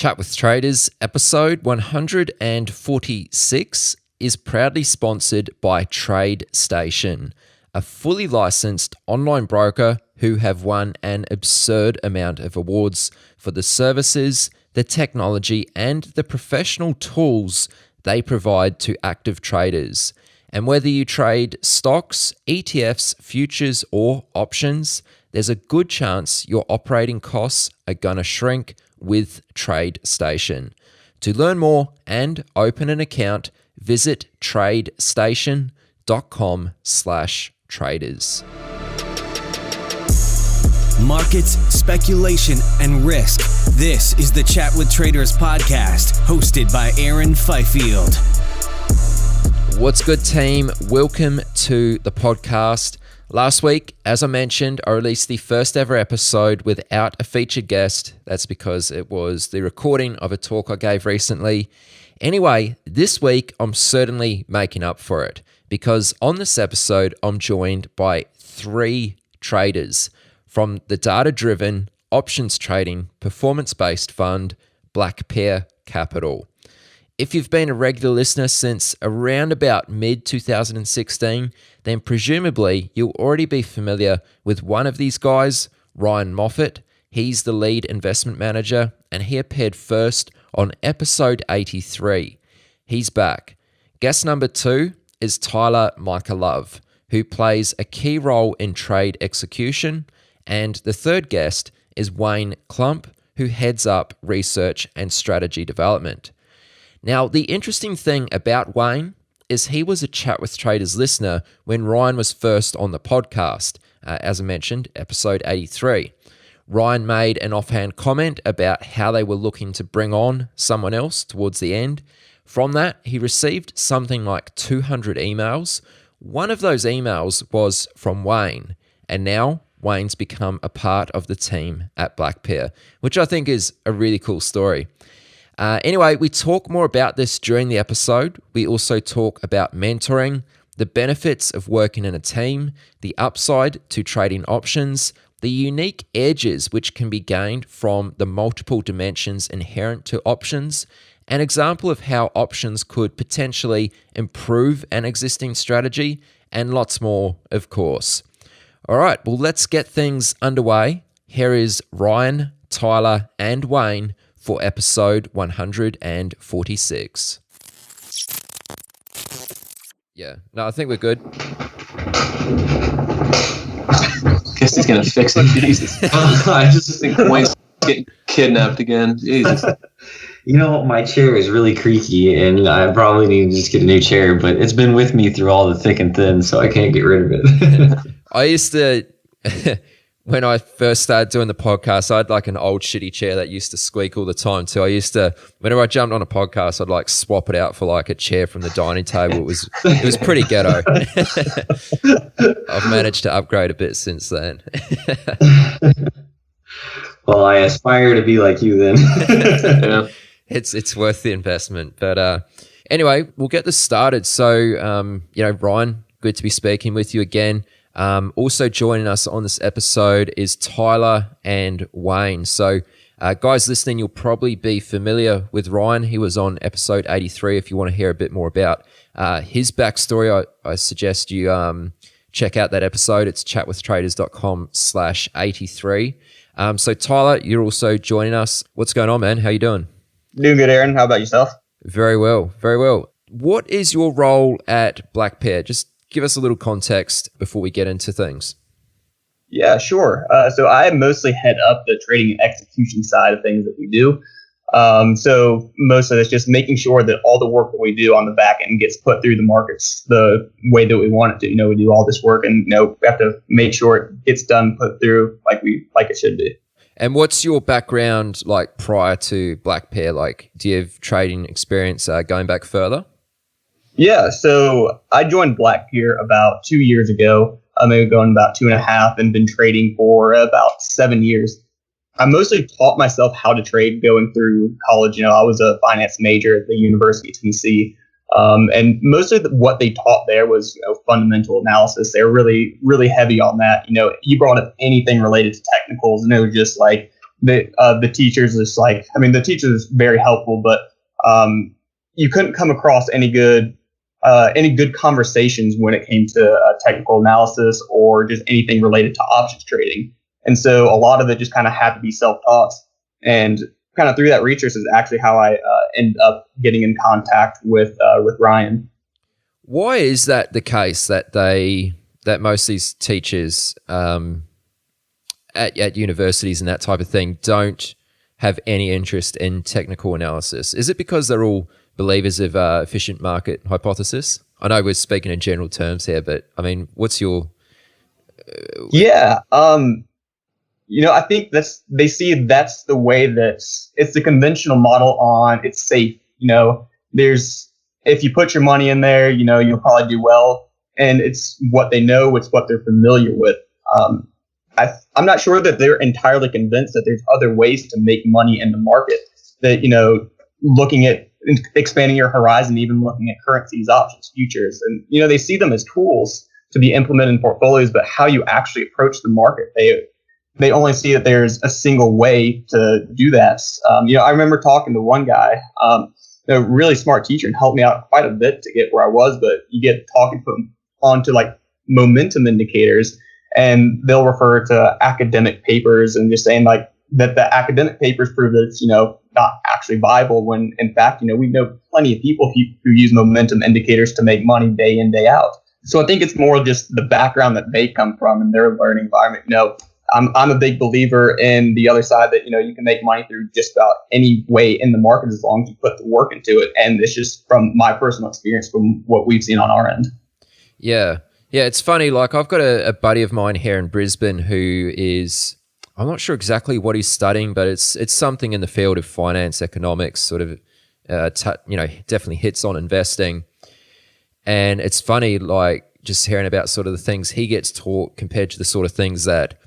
Chat with Traders, episode 146, is proudly sponsored by TradeStation, a fully licensed online broker who have won an absurd amount of awards for the services, the technology, and the professional tools they provide to active traders. And whether you trade stocks, ETFs, futures, or options, there's a good chance your operating costs are going to shrink with TradeStation. To learn more and open an account, visit tradestation.com/traders. Markets, speculation, and risk. This is the Chat with Traders podcast, hosted by Aaron Fifield. What's good, team? Welcome to the podcast. Last week, as I mentioned, I released the first ever episode without a featured guest. That's because it was the recording of a talk I gave recently. Anyway, this week, I'm certainly making up for it because on this episode, I'm joined by three traders from the data-driven, options trading, performance-based fund, Blackpier Capital. If you've been a regular listener since around about mid-2016, then presumably you'll already be familiar with one of these guys, Ryan Moffett. He's the lead investment manager, and he appeared first on episode 83. He's back. Guest number 2 is Tyler Michalove, who plays a key role in trade execution, and the third guest is Wayne Klump, who heads up research and strategy development. Now, the interesting thing about Wayne is he was a Chat with Traders listener when Ryan was first on the podcast, as I mentioned, episode 83. Ryan made an offhand comment about how they were looking to bring on someone else towards the end. From that, he received something like 200 emails. One of those emails was from Wayne, and now Wayne's become a part of the team at Blackpier, which I think is a really cool story. Anyway, we talk more about this during the episode. We also talk about mentoring, the benefits of working in a team, the upside to trading options, the unique edges which can be gained from the multiple dimensions inherent to options, an example of how options could potentially improve an existing strategy, and lots more, of course. All right, well, let's get things underway. Here is Ryan, Tyler, and Wayne for episode 146. Yeah, no, I think we're good. Guess he's gonna fix it. Jesus. I just think Wayne's getting kidnapped again. Jesus. You know, my chair is really creaky, and I probably need to just get a new chair, but it's been with me through all the thick and thin, so I can't get rid of it. I used to, when I first started doing the podcast, I had like an old shitty chair that used to squeak all the time too. I used to, whenever I jumped on a podcast, I'd like swap it out for like a chair from the dining table. It was pretty ghetto. I've managed to upgrade a bit since then. Well, I aspire to be like you then. Yeah. It's worth the investment. But anyway, we'll get this started. So, Ryan, good to be speaking with you again. Also joining us on this episode is Tyler and Wayne. So guys listening, you'll probably be familiar with Ryan. He was on episode 83. If you want to hear a bit more about his backstory, I suggest you check out that episode. It's chatwithtraders.com/83. So Tyler, you're also joining us. What's going on, man? How you doing? Doing good, Aaron. How about yourself? Very well, very well. What is your role at Blackpier? Just give us a little context before we get into things. Yeah, sure. So I mostly head up the trading and execution side of things that we do. So most of it's just making sure that all the work that we do on the back end gets put through the markets the way that we want it to. We do all this work, and we have to make sure it gets done, put through like it should be. And what's your background like prior to Blackpier? Like, do you have trading experience going back further? Yeah, so I joined Blackpier about 2 years ago, maybe going about 2.5, and been trading for about 7 years. I mostly taught myself how to trade going through college. I was a finance major at the University of Tennessee, and most of what they taught there was fundamental analysis. They were really, really heavy on that. You brought up anything related to technicals, and it was just like the teachers is like, I mean, the teachers is very helpful, but you couldn't come across any good conversations when it came to technical analysis or just anything related to options trading. And so a lot of it just kind of had to be self-taught. And kind of through that research is actually how I ended up getting in contact with Ryan. Why is that the case that most of these teachers at universities and that type of thing don't have any interest in technical analysis? Is it because they're all believers of efficient market hypothesis? I know we're speaking in general terms here, but I mean, what's your... I think they see that's the way that it's the conventional model on it's safe. If you put your money in there, you'll probably do well. And it's what they know, it's what they're familiar with. I'm not sure that they're entirely convinced that there's other ways to make money in the market. That, looking at expanding your horizon, even looking at currencies, options, futures. And, they see them as tools to be implemented in portfolios, but how you actually approach the market, they only see that there's a single way to do that. I remember talking to one guy, a really smart teacher, and helped me out quite a bit to get where I was, but you get talking onto like momentum indicators, and they'll refer to academic papers and just saying like that the academic papers prove that it's, not actually viable, when in fact, we know plenty of people who use momentum indicators to make money day in, day out. So I think it's more just the background that they come from in their learning environment. I'm a big believer in the other side that, you can make money through just about any way in the market as long as you put the work into it. And it's just from my personal experience, from what we've seen on our end. Yeah. Yeah, it's funny. Like, I've got a buddy of mine here in Brisbane who is, I'm not sure exactly what he's studying, but it's something in the field of finance, economics, sort of, definitely hits on investing. And it's funny, like, just hearing about sort of the things he gets taught compared to the sort of things that,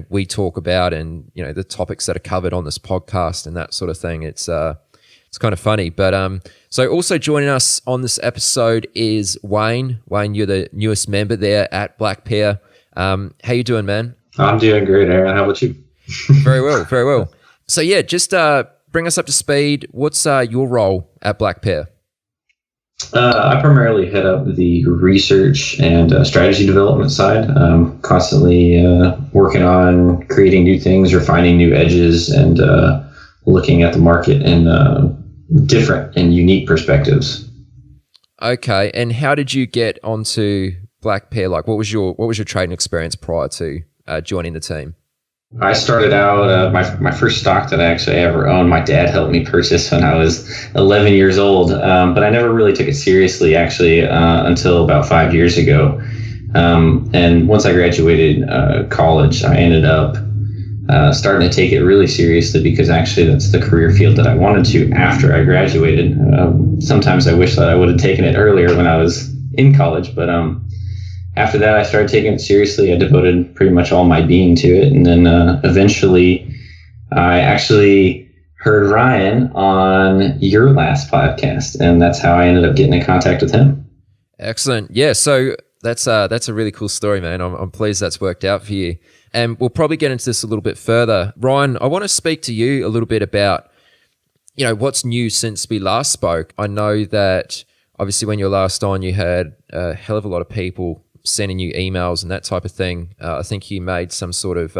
we talk about, and, the topics that are covered on this podcast and that sort of thing. It's kind of funny. But so also joining us on this episode is Wayne. Wayne, you're the newest member there at Blackpier. How you doing, man? I'm doing great, Aaron. How about you? Very well, very well. So yeah, just bring us up to speed. What's your role at Blackpier? I primarily head up the research and strategy development side. Constantly working on creating new things or finding new edges and looking at the market in different and unique perspectives. Okay, and how did you get onto Blackpier? Like, what was your trading experience prior to joining the team? I started out, my first stock that I actually ever owned, my dad helped me purchase when I was 11 years old, but I never really took it seriously, actually, until about 5 years ago. And once I graduated college, I ended up starting to take it really seriously, because actually that's the career field that I wanted to after I graduated. Sometimes I wish that I would have taken it earlier when I was in college, but after that, I started taking it seriously. I devoted pretty much all my being to it. And then eventually, I actually heard Ryan on your last podcast, and that's how I ended up getting in contact with him. Excellent. Yeah, so that's a really cool story, man. I'm pleased that's worked out for you. And we'll probably get into this a little bit further. Ryan, I want to speak to you a little bit about, what's new since we last spoke. I know that obviously when you were last on, you had a hell of a lot of people sending you emails and that type of thing. I think you made some sort of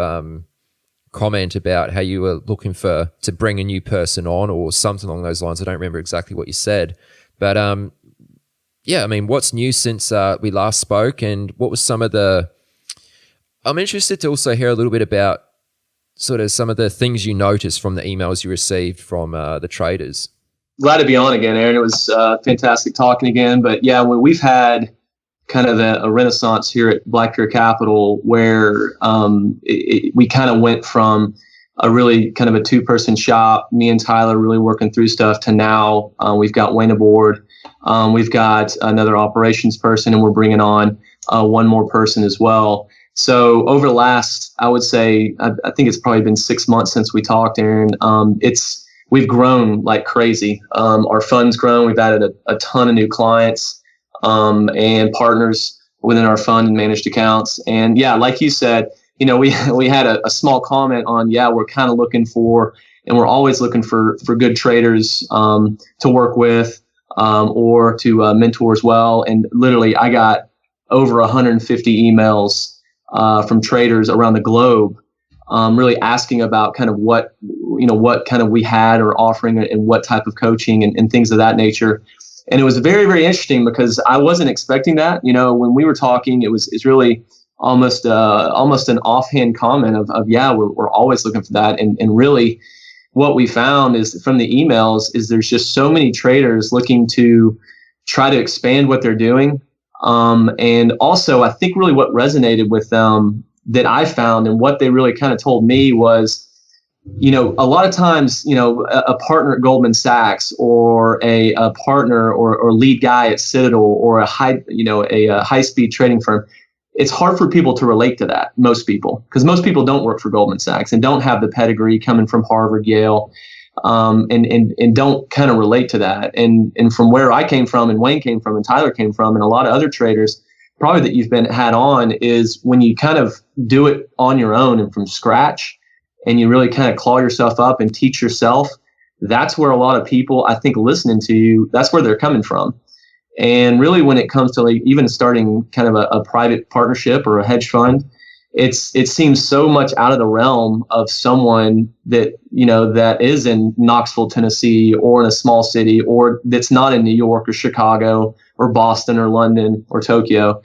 comment about how you were looking to bring a new person on or something along those lines. I don't remember exactly what you said. But what's new since we last spoke, and what was some of the... I'm interested to also hear a little bit about sort of some of the things you noticed from the emails you received from the traders. Glad to be on again, Aaron. It was fantastic talking again. But yeah, we've had kind of a renaissance here at Blackpier Capital, where we kind of went from a really kind of a two-person shop, me and Tyler really working through stuff, to now we've got Wayne aboard. We've got another operations person, and we're bringing on one more person as well. So over the last, I would say, I think it's probably been 6 months since we talked, Aaron. We've grown like crazy. Our fund's grown. We've added a ton of new clients and partners within our fund and managed accounts. And yeah, like you said, we had a small comment on, we're kind of looking for, and we're always looking for good traders to work with or to mentor as well. And literally, I got over 150 emails from traders around the globe, really asking about kind of what kind of we had or offering and what type of coaching and things of that nature. And it was very, very interesting because I wasn't expecting that. When we were talking, it's really almost an offhand comment of we're always looking for that. And really what we found is from the emails is there's just so many traders looking to try to expand what they're doing. And also I think really what resonated with them that I found and what they really kind of told me was, a lot of times, a partner at Goldman Sachs or a partner or lead guy at Citadel or a high-speed trading firm, it's hard for people to relate to that, most people, because most people don't work for Goldman Sachs and don't have the pedigree coming from Harvard, Yale, and don't kind of relate to that. And from where I came from and Wayne came from and Tyler came from and a lot of other traders probably that you've had on is when you kind of do it on your own and from scratch and you really kind of claw yourself up and teach yourself, that's where a lot of people, I think, listening to you, that's where they're coming from. And really when it comes to even starting kind of a private partnership or a hedge fund, it seems so much out of the realm of someone that, that is in Knoxville, Tennessee, or in a small city, or that's not in New York or Chicago or Boston or London or Tokyo.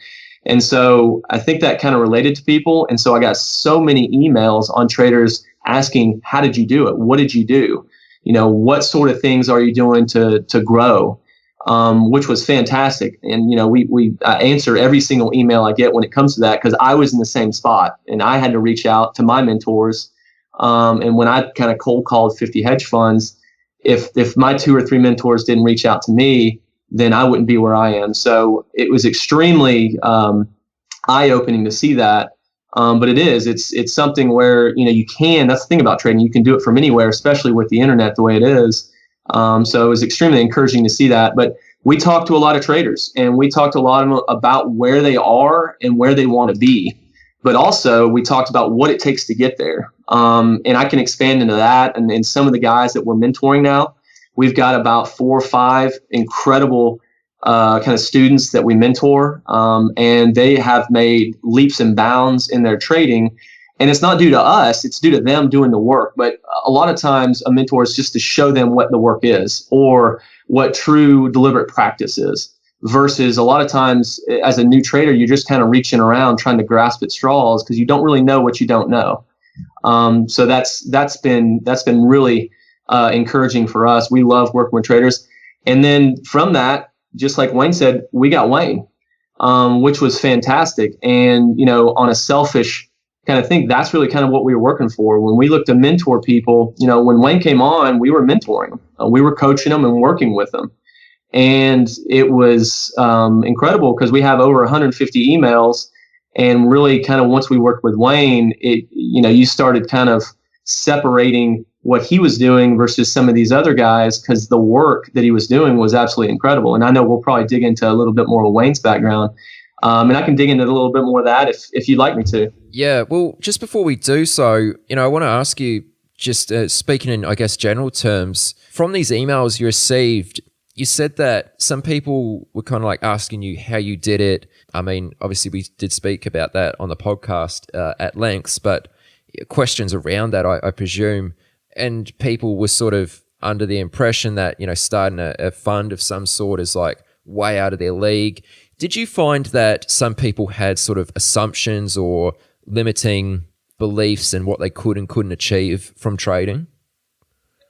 And so I think that kind of related to people. And so I got so many emails on traders asking, how did you do it? What did you do? What sort of things are you doing to grow? Which was fantastic. And, we answer every single email I get when it comes to that, because I was in the same spot and I had to reach out to my mentors. And when I kind of cold called 50 hedge funds, if my 2 or 3 mentors didn't reach out to me, then I wouldn't be where I am. So it was extremely eye-opening to see that. But it's something where, that's the thing about trading. You can do it from anywhere, especially with the internet the way it is. So it was extremely encouraging to see that. But we talked to a lot of traders and we talked to a lot of them about where they are and where they want to be. But also we talked about what it takes to get there. And I can expand into that. And some of the guys that we're mentoring now, we've got about 4 or 5 incredible kind of students that we mentor. And they have made leaps and bounds in their trading. And it's not due to us, it's due to them doing the work. But a lot of times a mentor is just to show them what the work is or what true deliberate practice is, versus a lot of times as a new trader, you're just kind of reaching around trying to grasp at straws because you don't really know what you don't know. So that's been really encouraging for us. We love working with traders. And then from that, just like Wayne said, we got Wayne, which was fantastic. And, on a selfish kind of thing, that's really kind of what we were working for. When we looked to mentor people, when Wayne came on, we were mentoring them. We were coaching them and working with them. And it was incredible because we have over 150 emails. And really kind of once we worked with Wayne, you started kind of separating what he was doing versus some of these other guys, because the work that he was doing was absolutely incredible. And I know we'll probably dig into a little bit more of Wayne's background. And I can dig into a little bit more of that if you'd like me to. Yeah, well, just before we do so, I want to ask you, just speaking in, I guess, general terms, from these emails you received, you said that some people were kind of like asking you how you did it. I mean, obviously we did speak about that on the podcast at lengths, but questions around that, I presume, and people were sort of under the impression that, starting a fund of some sort is like way out of their league. Did you find that some people had sort of assumptions or limiting beliefs in what they could and couldn't achieve from trading?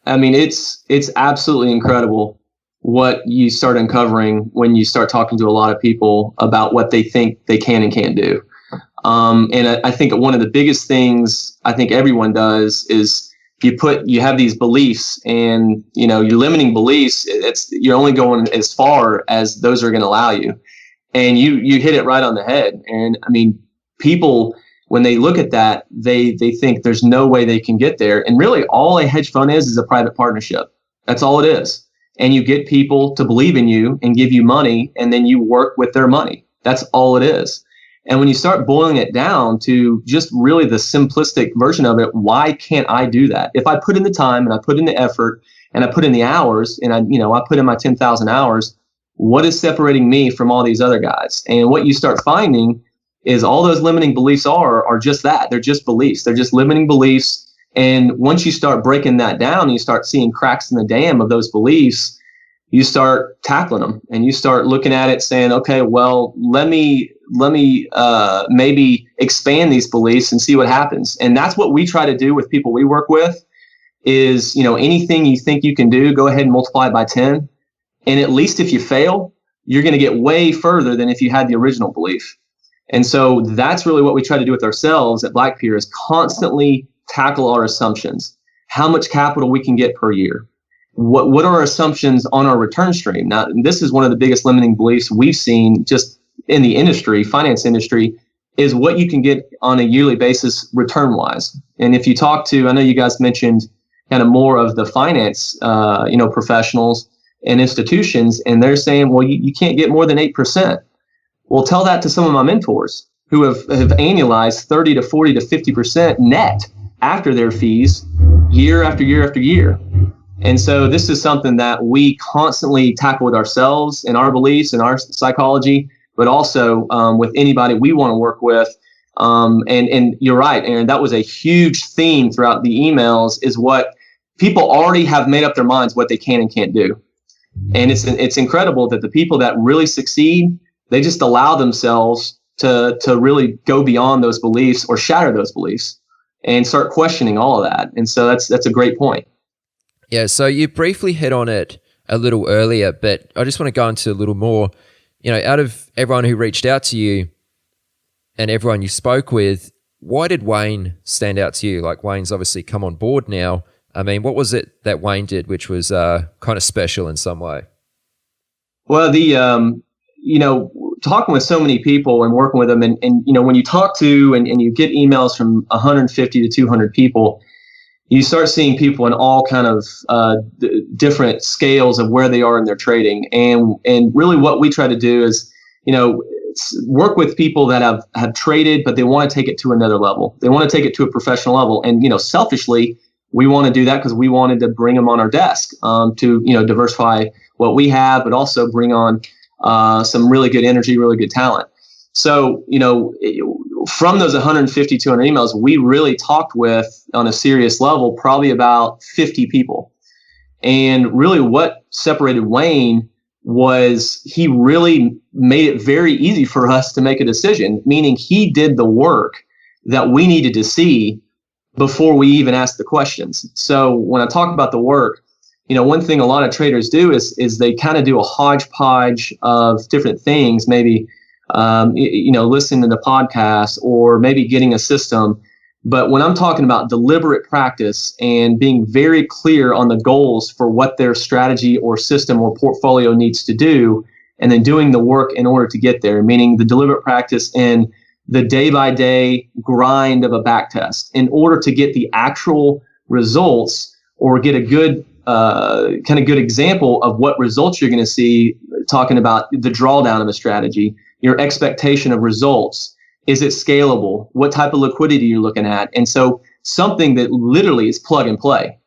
I mean, it's absolutely incredible what you start uncovering when you start talking to a lot of people about what they think they can and can't do. And I think one of the biggest things I think everyone does is you have these beliefs, and your limiting beliefs, you're only going as far as those are going to allow you. And you hit it right on the head. And I mean, people, when they look at that, they think there's no way they can get there. And really all a hedge fund is a private partnership. That's all it is. And you get people to believe in you and give you money, and then you work with their money. That's all it is. And when you start boiling it down to just really the simplistic version of it, why can't I do that? If I put in the time and I put in the effort and I put in the hours and I put in my 10,000 hours, what is separating me from all these other guys? And what you start finding is all those limiting beliefs are just that. They're just beliefs. They're just limiting beliefs. And once you start breaking that down and you start seeing cracks in the dam of those beliefs, you start tackling them and you start looking at it saying, okay, well, let me maybe expand these beliefs and see what happens. And that's what we try to do with people we work with is, anything you think you can do, go ahead and multiply it by 10. And at least if you fail, you're going to get way further than if you had the original belief. And so that's really what we try to do with ourselves at Blackpier is constantly tackle our assumptions, how much capital we can get per year. What are our assumptions on our return stream? Now, this is one of the biggest limiting beliefs we've seen just in the industry, finance industry, is what you can get on a yearly basis return-wise. And if you talk to, I know you guys mentioned kind of more of the finance, professionals and institutions, and they're saying, well, you can't get more than 8%. Well, tell that to some of my mentors who have annualized 30 to 40 to 50% net after their fees year after year after year. And so this is something that we constantly tackle with ourselves and our beliefs and our psychology, but also with anybody we want to work with. And you're right, Aaron, that was a huge theme throughout the emails is what people already have made up their minds what they can and can't do. And it's incredible that the people that really succeed, they just allow themselves to really go beyond those beliefs or shatter those beliefs and start questioning all of that. And so that's a great point. Yeah, so you briefly hit on it a little earlier, but I just want to go into a little more. Out of everyone who reached out to you and everyone you spoke with, why did Wayne stand out to you? Like, Wayne's obviously come on board now. I mean, what was it that Wayne did which was kind of special in some way? Well, talking with so many people and working with them and when you talk to and you get emails from 150 to 200 people, you start seeing people in all kind of different scales of where they are in their trading. And really what we try to do is, work with people that have traded, but they want to take it to another level. They want to take it to a professional level. And, selfishly, we want to do that because we wanted to bring them on our desk to, diversify what we have, but also bring on some really good energy, really good talent. So, from those 150, 200 emails, we really talked with on a serious level, probably about 50 people. And really what separated Wayne was he really made it very easy for us to make a decision, meaning he did the work that we needed to see before we even asked the questions. So when I talk about the work, one thing a lot of traders do is they kind of do a hodgepodge of different things, maybe listening to the podcast or maybe getting a system. But when I'm talking about deliberate practice and being very clear on the goals for what their strategy or system or portfolio needs to do, and then doing the work in order to get there, meaning the deliberate practice in the day-by-day grind of a back test in order to get the actual results or get a good good example of what results you're going to see, talking about the drawdown of a strategy, your expectation of results. Is it scalable? What type of liquidity you're looking at? And so something that literally is plug and play.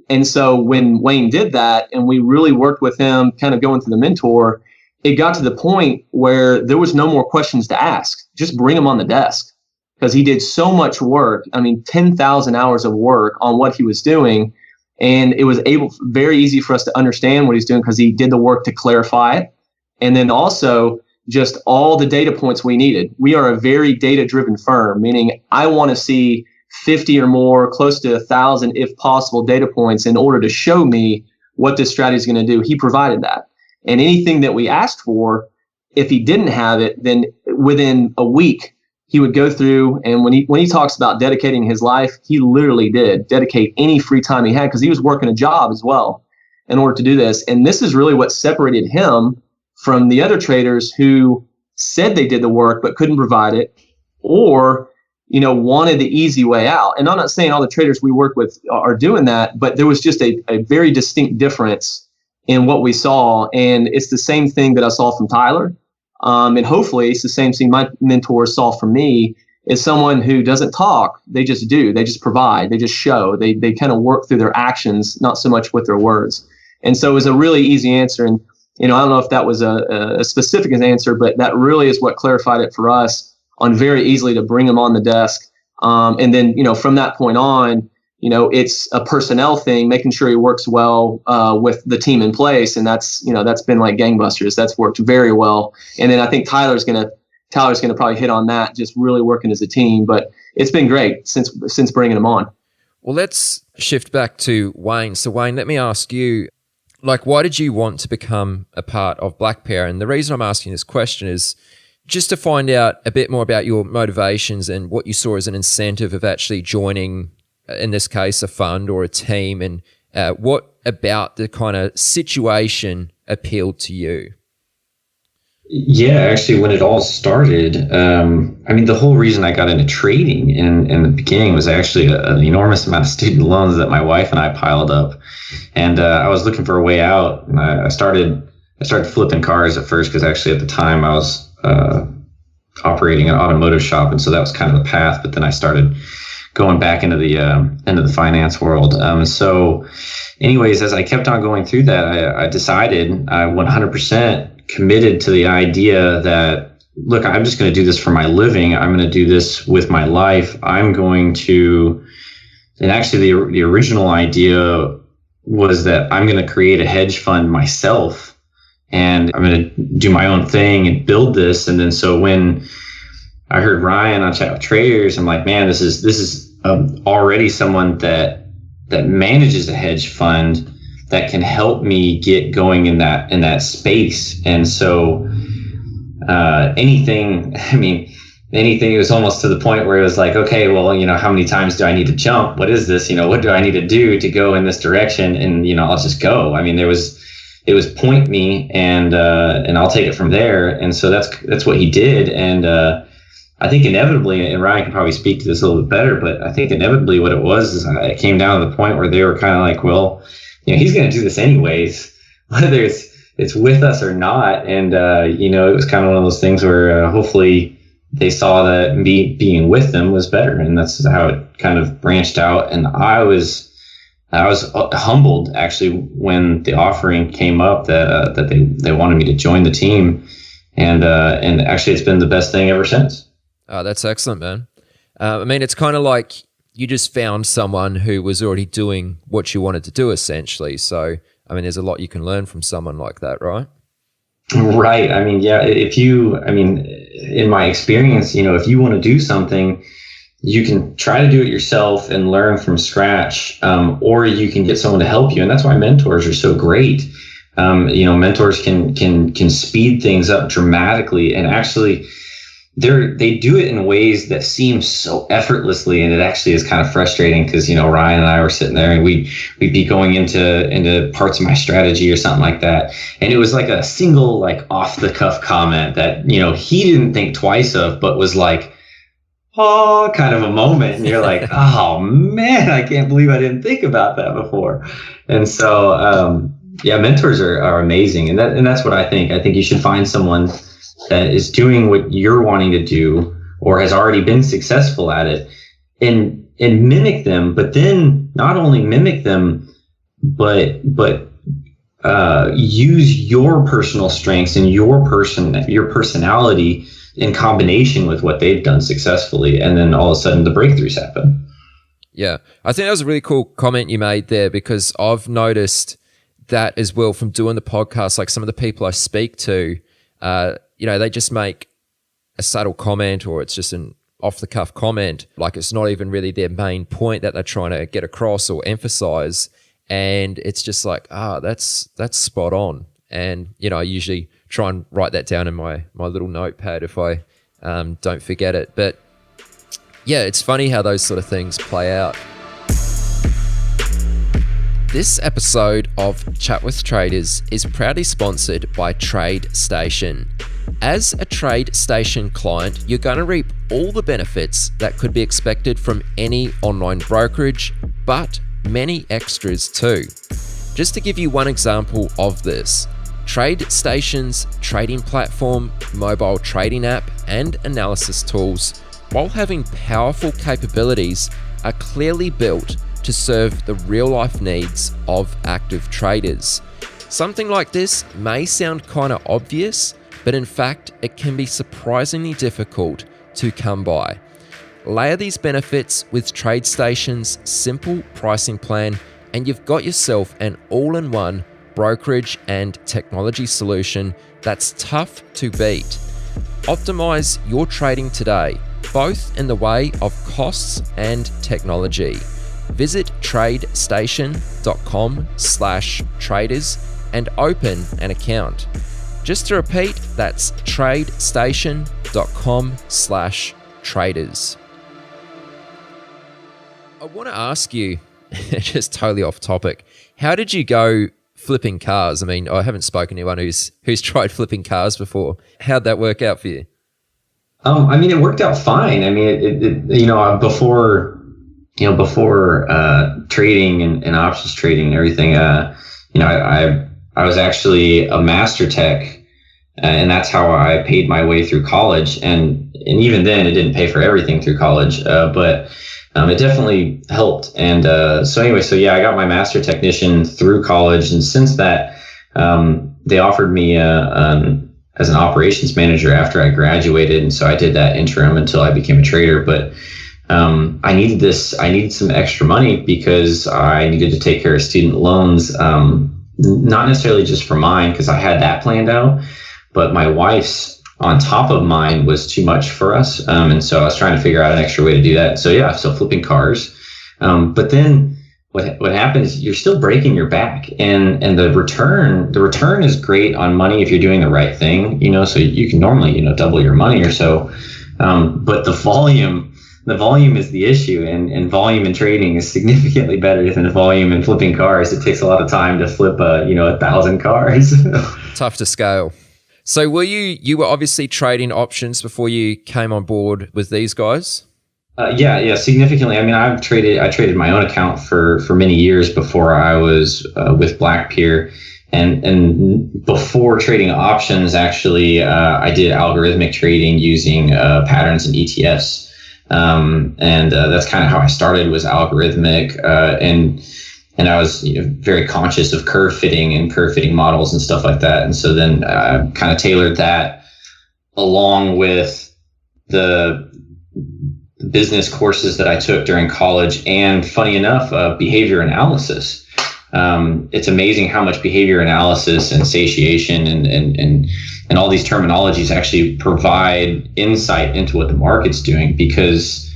And so when Wayne did that and we really worked with him, kind of going through the mentor, it got to the point where there was no more questions to ask. Just bring him on the desk because he did so much work. 10,000 hours of work on what he was doing. And it was very easy for us to understand what he's doing because he did the work to clarify it. And then also just all the data points we needed. We are a very data-driven firm, meaning I want to see 50 or more, close to 1,000, if possible, data points in order to show me what this strategy is going to do. He provided that. And anything that we asked for, if he didn't have it, then within a week, he would go through, and when he talks about dedicating his life, he literally did dedicate any free time he had because he was working a job as well in order to do this. And this is really what separated him from the other traders who said they did the work but couldn't provide it or, wanted the easy way out. And I'm not saying all the traders we work with are doing that, but there was just a very distinct difference in what we saw. And it's the same thing that I saw from Tyler. and hopefully it's the same thing my mentors saw from me, is someone who doesn't talk. They just do. They just provide. They just show. They kind of work through their actions, not so much with their words. And so it was a really easy answer. And, I don't know if that was a specific answer, but that really is what clarified it for us on very easily to bring them on the desk. And then, from that point on, it's a personnel thing, making sure he works well with the team in place. And that's been like gangbusters. That's worked very well. And then I think Tyler's going to probably hit on that, just really working as a team. But it's been great since bringing him on. Well, let's shift back to Wayne. So Wayne, let me ask you, why did you want to become a part of Blackpier? And the reason I'm asking this question is just to find out a bit more about your motivations and what you saw as an incentive of actually joining, in this case, a fund or a team, and what about the kind of situation appealed to you? Yeah, actually, when it all started, the whole reason I got into trading in the beginning was actually an enormous amount of student loans that my wife and I piled up. And I was looking for a way out. And I started flipping cars at first, because actually at the time I was operating an automotive shop. And so that was kind of the path. But then I started going back into the finance world. So anyways, as I kept on going through that, I decided I 100% committed to the idea that, look, I'm just going to do this for my living. I'm going to do this with my life. I'm going to, and actually the original idea was that I'm going to create a hedge fund myself, and I'm going to do my own thing and build this. And then so when I heard Ryan on Chat with Traders, I'm like, man, this is already someone that manages a hedge fund that can help me get going in that space. And so anything was almost to the point where it was like, okay, well, how many times do I need to jump? What is this? What do I need to do to go in this direction? And, I'll just go. It was point me and I'll take it from there. And so that's what he did. And I think inevitably, and Ryan can probably speak to this a little bit better, but I think inevitably what it was is it came down to the point where they were kind of like, well, he's going to do this anyways, whether it's with us or not. And, it was kind of one of those things where hopefully they saw that me being with them was better. And that's how it kind of branched out. And I was humbled actually when the offering came up that they wanted me to join the team. And actually it's been the best thing ever since. Oh, that's excellent, man. It's kind of like you just found someone who was already doing what you wanted to do, essentially. So, there's a lot you can learn from someone like that, right? Right. Yeah, in my experience, if you want to do something, you can try to do it yourself and learn from scratch, or you can get someone to help you. And that's why mentors are so great. Mentors can speed things up dramatically, and actually they do it in ways that seem so effortlessly, and it actually is kind of frustrating because Ryan and I were sitting there and we'd be going into parts of my strategy or something like that, and it was like a single off the cuff comment that he didn't think twice of, but was like, oh, kind of a moment, and you're like, oh man, I can't believe I didn't think about that before. And so mentors are amazing, and that's what I think. I think you should find someone that is doing what you're wanting to do or has already been successful at it, and mimic them. But then not only mimic them, but use your personal strengths and your personality in combination with what they've done successfully, and then all of a sudden the breakthroughs happen. Yeah, I think that was a really cool comment you made there, because I've noticed that as well from doing the podcast. Like some of the people I speak to, they just make a subtle comment, or it's just an off-the-cuff comment. Like it's not even really their main point that they're trying to get across or emphasize. And it's just like, that's spot on. And, I usually try and write that down in my little notepad if I don't forget it. But yeah, it's funny how those sort of things play out. This episode of Chat with Traders is proudly sponsored by TradeStation. As a TradeStation client, you're going to reap all the benefits that could be expected from any online brokerage, but many extras too. Just to give you one example of this, TradeStation's trading platform, mobile trading app, and analysis tools, while having powerful capabilities, are clearly built to serve the real-life needs of active traders. Something like this may sound kind of obvious, but in fact, it can be surprisingly difficult to come by. Layer these benefits with TradeStation's simple pricing plan, and you've got yourself an all-in-one brokerage and technology solution that's tough to beat. Optimize your trading today, both in the way of costs and technology. Visit tradestation.com/traders and open an account. Just to repeat, that's tradestation.com/traders. I want to ask you, just totally off topic, how did you go flipping cars? I mean, I haven't spoken to anyone who's tried flipping cars before. How'd that work out for you? I mean, it worked out fine. I mean, before trading and options trading and everything, I was actually a master tech, and that's how I paid my way through college. And even then, it didn't pay for everything through college, but it definitely helped. And so I got my master technician through college, and since that, they offered me as an operations manager after I graduated, and so I did that interim until I became a trader. But I needed some extra money because I needed to take care of student loans, not necessarily just for mine, because I had that planned out, but my wife's on top of mine was too much for us. And so I was trying to figure out an extra way to do that. So flipping cars. But then what happens is you're still breaking your back, and the return is great on money if you're doing the right thing, so you can normally, double your money or so. But the volume is the issue, and volume in trading is significantly better than volume in flipping cars. It takes a lot of time to flip 1,000 cars. Tough to scale. So you were obviously trading options before you came on board with these guys? Yeah, significantly. I mean, I traded my own account for many years before I was with Blackpier, and before trading options, actually, I did algorithmic trading using patterns and ETFs, and that's kind of how I started, was algorithmic, and I was very conscious of curve fitting models and stuff like that. And so then I kind of tailored that along with the business courses that I took during college, and funny enough, behavior analysis. It's amazing how much behavior analysis and satiation and all these terminologies actually provide insight into what the market's doing, because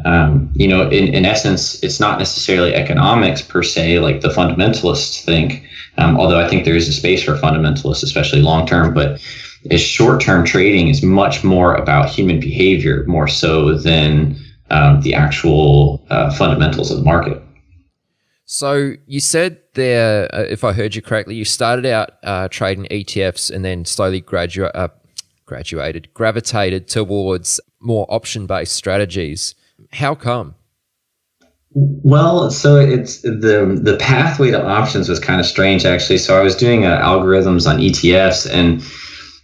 in essence, it's not necessarily economics per se, like the fundamentalists think, although I think there is a space for fundamentalists, especially long term, but short-term trading is much more about human behavior, more so than the actual fundamentals of the market. So you said there, if I heard you correctly, you started out trading ETFs and then slowly gravitated towards more option-based strategies. How come? Well, so it's the pathway to options was kind of strange, actually. So I was doing algorithms on ETFs, and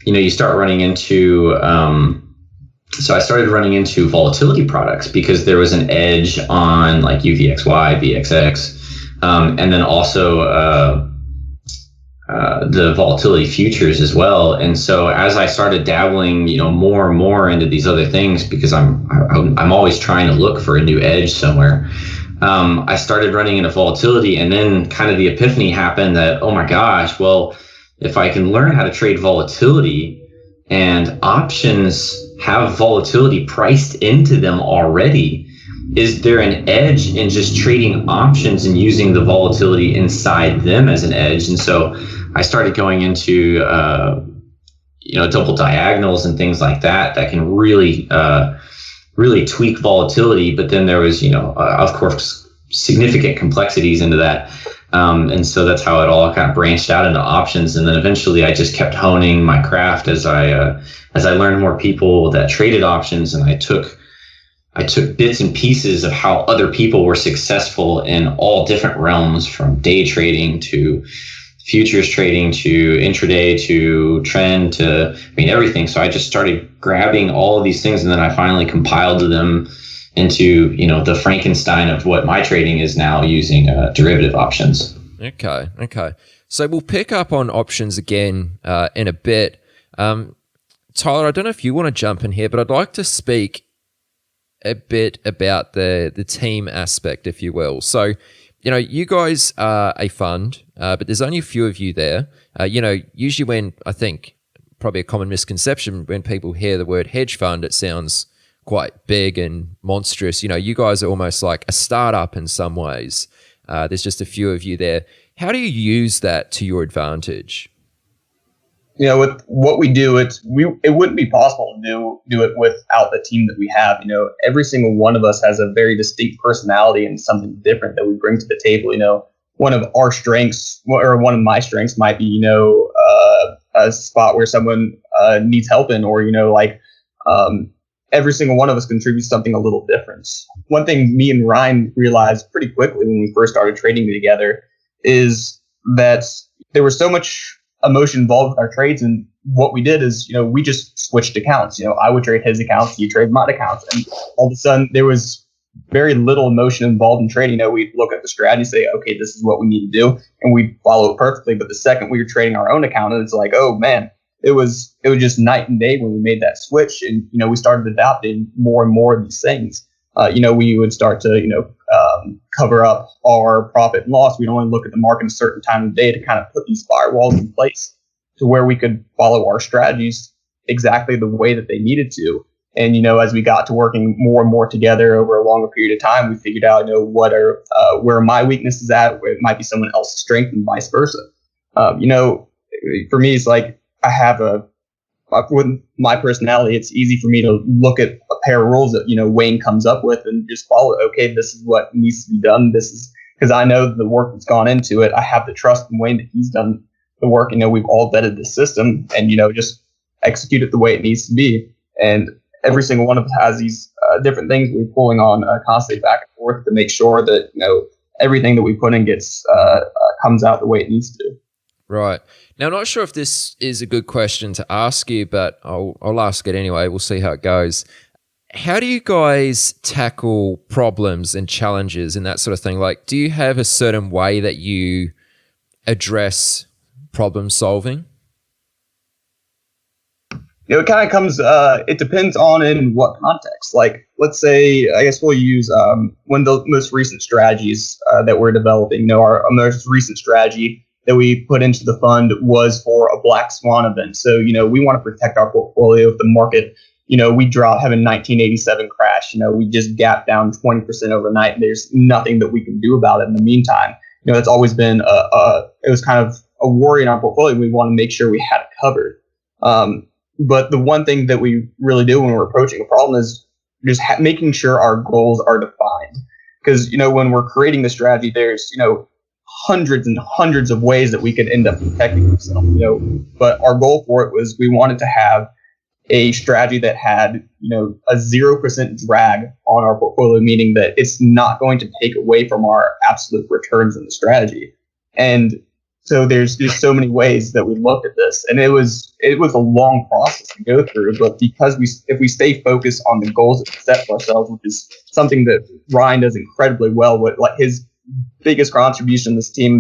you start running into. So I started running into volatility products because there was an edge on like UVXY, VXX, and then also the volatility futures as well. And so as I started dabbling, more and more into these other things, because I'm always trying to look for a new edge somewhere. I started running into volatility, and then kind of the epiphany happened that, oh my gosh, well, if I can learn how to trade volatility, and options have volatility priced into them already, is there an edge in just trading options and using the volatility inside them as an edge? And so I started going into double diagonals and things like that can really tweak volatility. But then there was of course significant complexities into that, and so that's how it all kind of branched out into options. And then eventually I just kept honing my craft as I learned more people that traded options, and I took bits and pieces of how other people were successful in all different realms, from day trading to futures trading to intraday to trend to, everything. So I just started grabbing all of these things, and then I finally compiled them into, the Frankenstein of what my trading is now, using derivative options. Okay. So we'll pick up on options again in a bit. Tyler, I don't know if you want to jump in here, but I'd like to speak a bit about the team aspect, if you will. So, you guys are a fund, but there's only a few of you there. Usually when, I think probably a common misconception, when people hear the word hedge fund, it sounds quite big and monstrous. You guys are almost like a startup in some ways. There's just a few of you there. How do you use that to your advantage? With what we do, it wouldn't be possible to do it without the team that we have. Every single one of us has a very distinct personality and something different that we bring to the table. One of our strengths, or one of my strengths, might be a spot where someone needs help in, or every single one of us contributes something a little different. One thing me and Ryan realized pretty quickly when we first started trading together is that there was so much emotion involved with our trades, and what we did is, we just switched accounts. I would trade his accounts, he trade my accounts, and all of a sudden there was very little emotion involved in trading. We'd look at the strategy, say, okay, this is what we need to do, and we'd follow it perfectly. But the second we were trading our own account, and it's like, oh man, it was just night and day when we made that switch, and we started adopting more and more of these things. We would start to cover up our profit and loss. We'd only look at the market a certain time of day to kind of put these firewalls in place to where we could follow our strategies exactly the way that they needed to. And as we got to working more and more together over a longer period of time, we figured out where my weakness is at, where it might be someone else's strength, and vice versa. For me, it's like with my personality, it's easy for me to look at a pair of rules that, Wayne comes up with and just follow it. Okay, this is what needs to be done. This is because I know the work that's gone into it. I have the trust in Wayne that he's done the work. We've all vetted the system and, just execute it the way it needs to be. And every single one of us has these different things we're pulling on constantly back and forth to make sure that, everything that we put in gets comes out the way it needs to. Right. Now, I'm not sure if this is a good question to ask you, but I'll ask it anyway. We'll see how it goes. How do you guys tackle problems and challenges and that sort of thing? Like, do you have a certain way that you address problem solving? It kind of comes, it depends on in what context. Like, let's say, I guess we'll use one of the most recent strategies that we're developing. Our most recent strategy that we put into the fund was for a black swan event. So, we want to protect our portfolio if the market, we have a 1987 crash, we just gapped down 20% overnight, and there's nothing that we can do about it in the meantime. It's always been, it was kind of a worry in our portfolio. We want to make sure we had it covered. But the one thing that we really do when we're approaching a problem is just making sure our goals are defined. Because, when we're creating the strategy, there's, hundreds and hundreds of ways that we could end up protecting ourselves, but our goal for it was we wanted to have a strategy that had, a 0% drag on our portfolio, meaning that it's not going to take away from our absolute returns in the strategy. And so there's so many ways that we looked at this, and it was a long process to go through, but because if we stay focused on the goals that we set for ourselves, which is something that Ryan does incredibly well with, like his biggest contribution to this team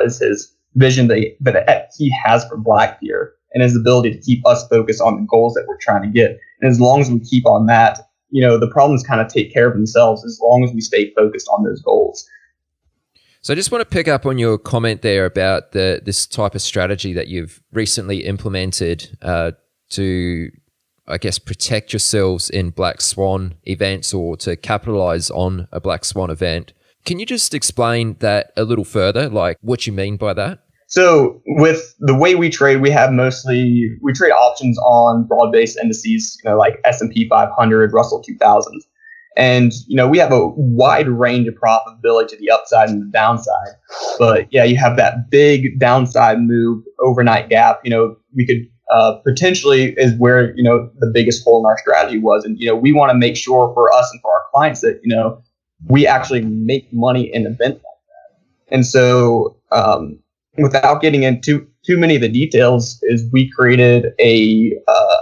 is his vision that he has for Blackpier and his ability to keep us focused on the goals that we're trying to get. And as long as we keep on that, the problems kind of take care of themselves as long as we stay focused on those goals. So I just want to pick up on your comment there about this type of strategy that you've recently implemented to, I guess, protect yourselves in Black Swan events or to capitalize on a Black Swan event. Can you just explain that a little further, like what you mean by that? So with the way we trade, we trade options on broad-based indices, like S&P 500, Russell 2000. And, we have a wide range of profitability to the upside and the downside. But yeah, you have that big downside move, overnight gap, we could potentially is where, the biggest hole in our strategy was. And, we want to make sure for us and for our clients that, we actually make money in events like that. And so, without getting into too many of the details, is we created a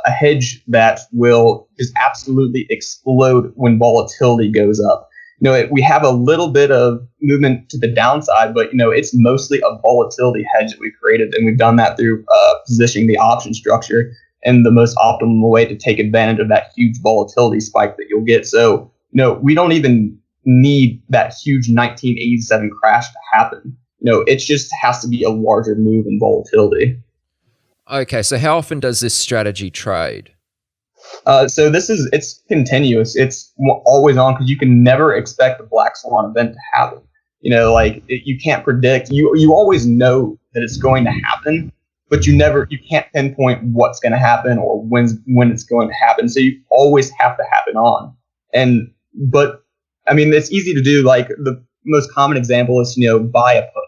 hedge that will just absolutely explode when volatility goes up. We have a little bit of movement to the downside, but it's mostly a volatility hedge that we've created, and we've done that through positioning the option structure in the most optimal way to take advantage of that huge volatility spike that you'll get. So we don't even need that huge 1987 crash to happen. It just has to be a larger move in volatility. Okay, so how often does this strategy trade? So it's continuous. It's always on, because you can never expect a black swan event to happen. You can't predict. You always know that it's going to happen, but you can't pinpoint what's going to happen or when it's going to happen. So you always have to have it on. But it's easy to do. Like, the most common example is buy a put.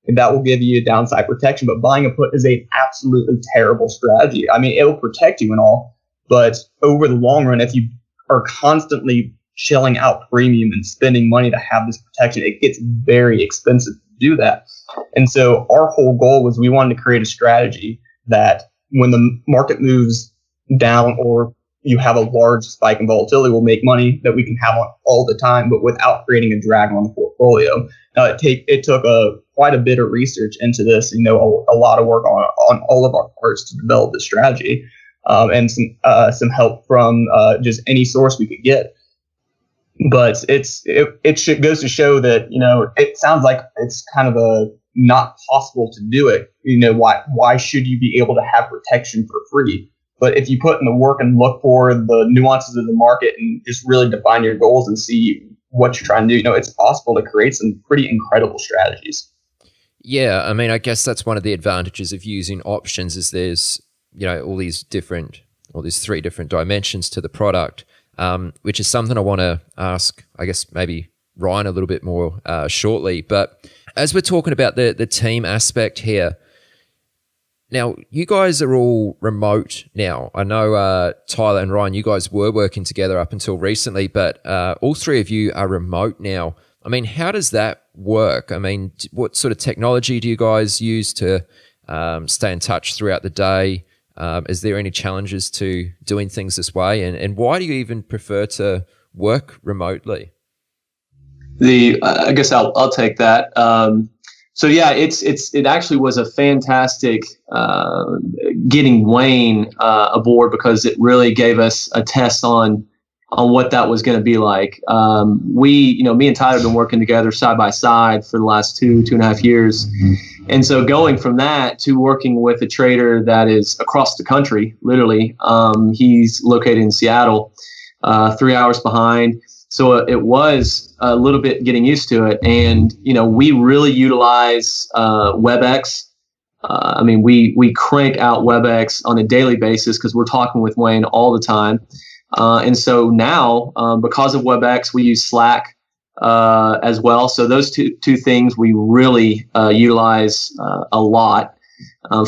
And that will give you downside protection. But buying a put is an absolutely terrible strategy. It'll protect you and all, but over the long run, if you are constantly shelling out premium and spending money to have this protection, it gets very expensive to do that. And so our whole goal was, we wanted to create a strategy that when the market moves down or you have a large spike in volatility, will make money that we can have on all the time, but without creating a drag on the portfolio. Now, it took quite a bit of research into this, a lot of work on all of our parts to develop this strategy, and some help from just any source we could get. But it goes to show that it sounds like it's kind of not possible to do it. Why should you be able to have protection for free? But if you put in the work and look for the nuances of the market and just really define your goals and see what you're trying to do, it's possible to create some pretty incredible strategies. Yeah, I guess that's one of the advantages of using options, is there's all these three different dimensions to the product, which is something I want to ask, I guess, maybe Ryan a little bit more shortly. But as we're talking about the team aspect here, now, you guys are all remote now. I know Tyler and Ryan, you guys were working together up until recently, but all three of you are remote now. How does that work? What sort of technology do you guys use to stay in touch throughout the day? Is there any challenges to doing things this way? And why do you even prefer to work remotely? I guess I'll take that. So yeah, it actually was a fantastic getting Wayne aboard, because it really gave us a test on what that was going to be like. Me and Tyler have been working together side by side for the last 2.5 years. And so going from that to working with a trader that is across the country, literally, he's located in Seattle, 3 hours behind. So it was a little bit getting used to it. And, we really utilize WebEx. We crank out WebEx on a daily basis because we're talking with Wayne all the time. And so now, because of WebEx, we use Slack as well. So those two things we really utilize a lot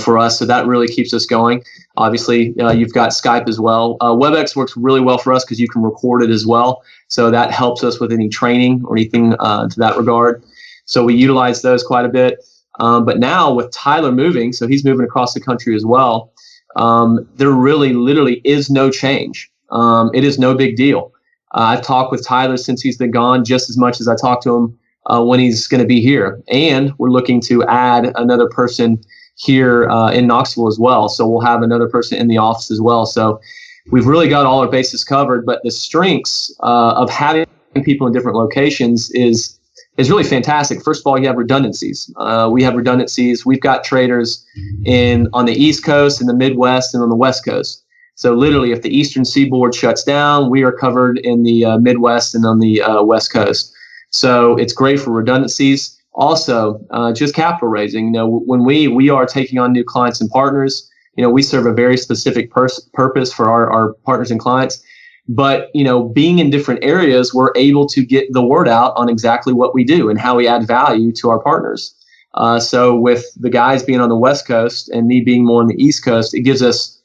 for us. So that really keeps us going. Obviously, you've got Skype as well. WebEx works really well for us because you can record it as well. So that helps us with any training or anything to that regard. So we utilize those quite a bit. But now with Tyler moving, so he's moving across the country as well, there really literally is no change. It is no big deal. I've talked with Tyler since he's been gone just as much as I talked to him when he's going to be here. And we're looking to add another person here in Knoxville as well. So we'll have another person in the office as well. So we've really got all our bases covered. But the strengths of having people in different locations is really fantastic. First of all, you have redundancies. We have redundancies. We've got traders on the East Coast, in the Midwest, and on the West Coast. So literally, if the Eastern Seaboard shuts down, we are covered in the Midwest and on the West Coast. So it's great for redundancies. Also, just capital raising. When we are taking on new clients and partners, we serve a very specific purpose for our partners and clients. But, being in different areas, we're able to get the word out on exactly what we do and how we add value to our partners. So with the guys being on the West Coast and me being more on the East Coast, it gives us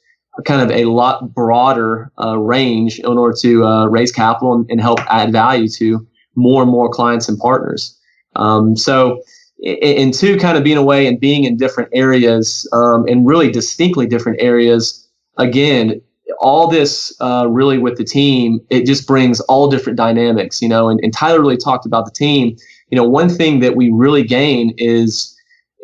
kind of a lot broader range in order to raise capital and help add value to more and more clients and partners. So and two, kind of being away and being in different areas, and really distinctly different areas. Again, all this really with the team, it just brings all different dynamics, and Tyler really talked about the team. One thing that we really gain is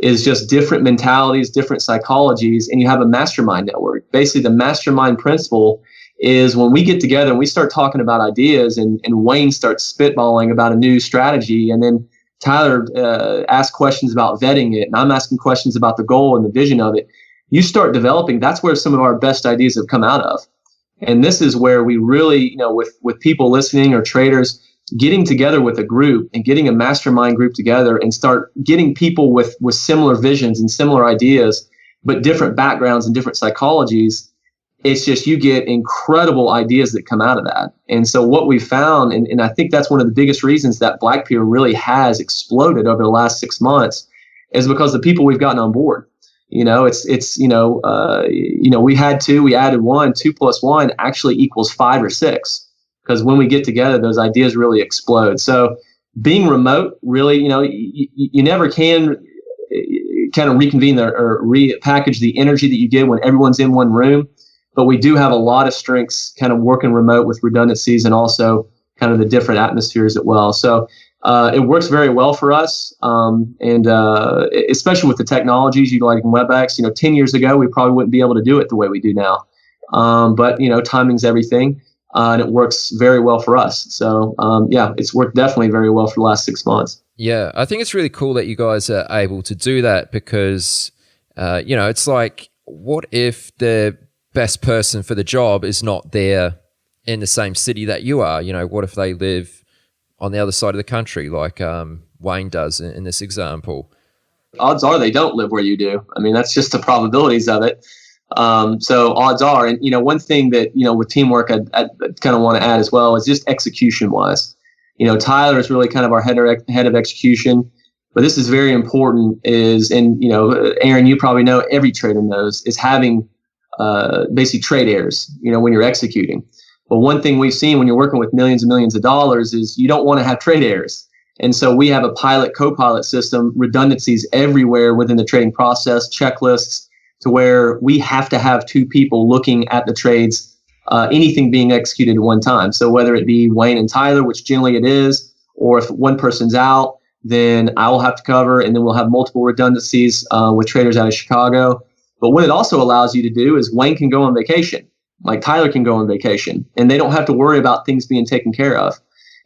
just different mentalities, different psychologies, and you have a mastermind network. Basically, the mastermind principle is when we get together and we start talking about ideas, and Wayne starts spitballing about a new strategy, and then Tyler asks questions about vetting it, and I'm asking questions about the goal and the vision of it. You start developing. That's where some of our best ideas have come out of. And this is where we really, with people listening or traders, getting together with a group and getting a mastermind group together and start getting people with similar visions and similar ideas, but different backgrounds and different psychologies. It's just, you get incredible ideas that come out of that. And so what we found, and I think that's one of the biggest reasons that Blackpier really has exploded over the last 6 months, is because the people we've gotten on board. We had two, we added one, 2 + 1 actually equals 5 or 6. Because when we get together, those ideas really explode. So being remote, really, you never can kind of reconvene or repackage the energy that you get when everyone's in one room. But we do have a lot of strengths kind of working remote with redundancies and also kind of the different atmospheres as well. So it works very well for us. And especially with the technologies utilizing WebEx, 10 years ago, we probably wouldn't be able to do it the way we do now. But timing's everything. And it works very well for us. So, it's worked definitely very well for the last 6 months. Yeah, I think it's really cool that you guys are able to do that because, it's like, what if the best person for the job is not there in the same city that you are? What if they live on the other side of the country like Wayne does in this example? Odds are they don't live where you do. I mean, that's just the probabilities of it. So odds are, and one thing that with teamwork I kind of want to add as well is just execution wise. Tyler is really kind of our head of execution, but this is very important. Aaron, you probably know, every trader knows, is having basically trade errors. When you're executing. But one thing we've seen when you're working with millions and millions of dollars is you don't want to have trade errors. And so we have a co-pilot system, redundancies everywhere within the trading process, checklists, to where we have to have 2 people looking at the trades, anything being executed at one time. So whether it be Wayne and Tyler, which generally it is, or if one person's out, then I will have to cover, and then we'll have multiple redundancies with traders out of Chicago. But what it also allows you to do is Wayne can go on vacation, like Tyler can go on vacation, and they don't have to worry about things being taken care of.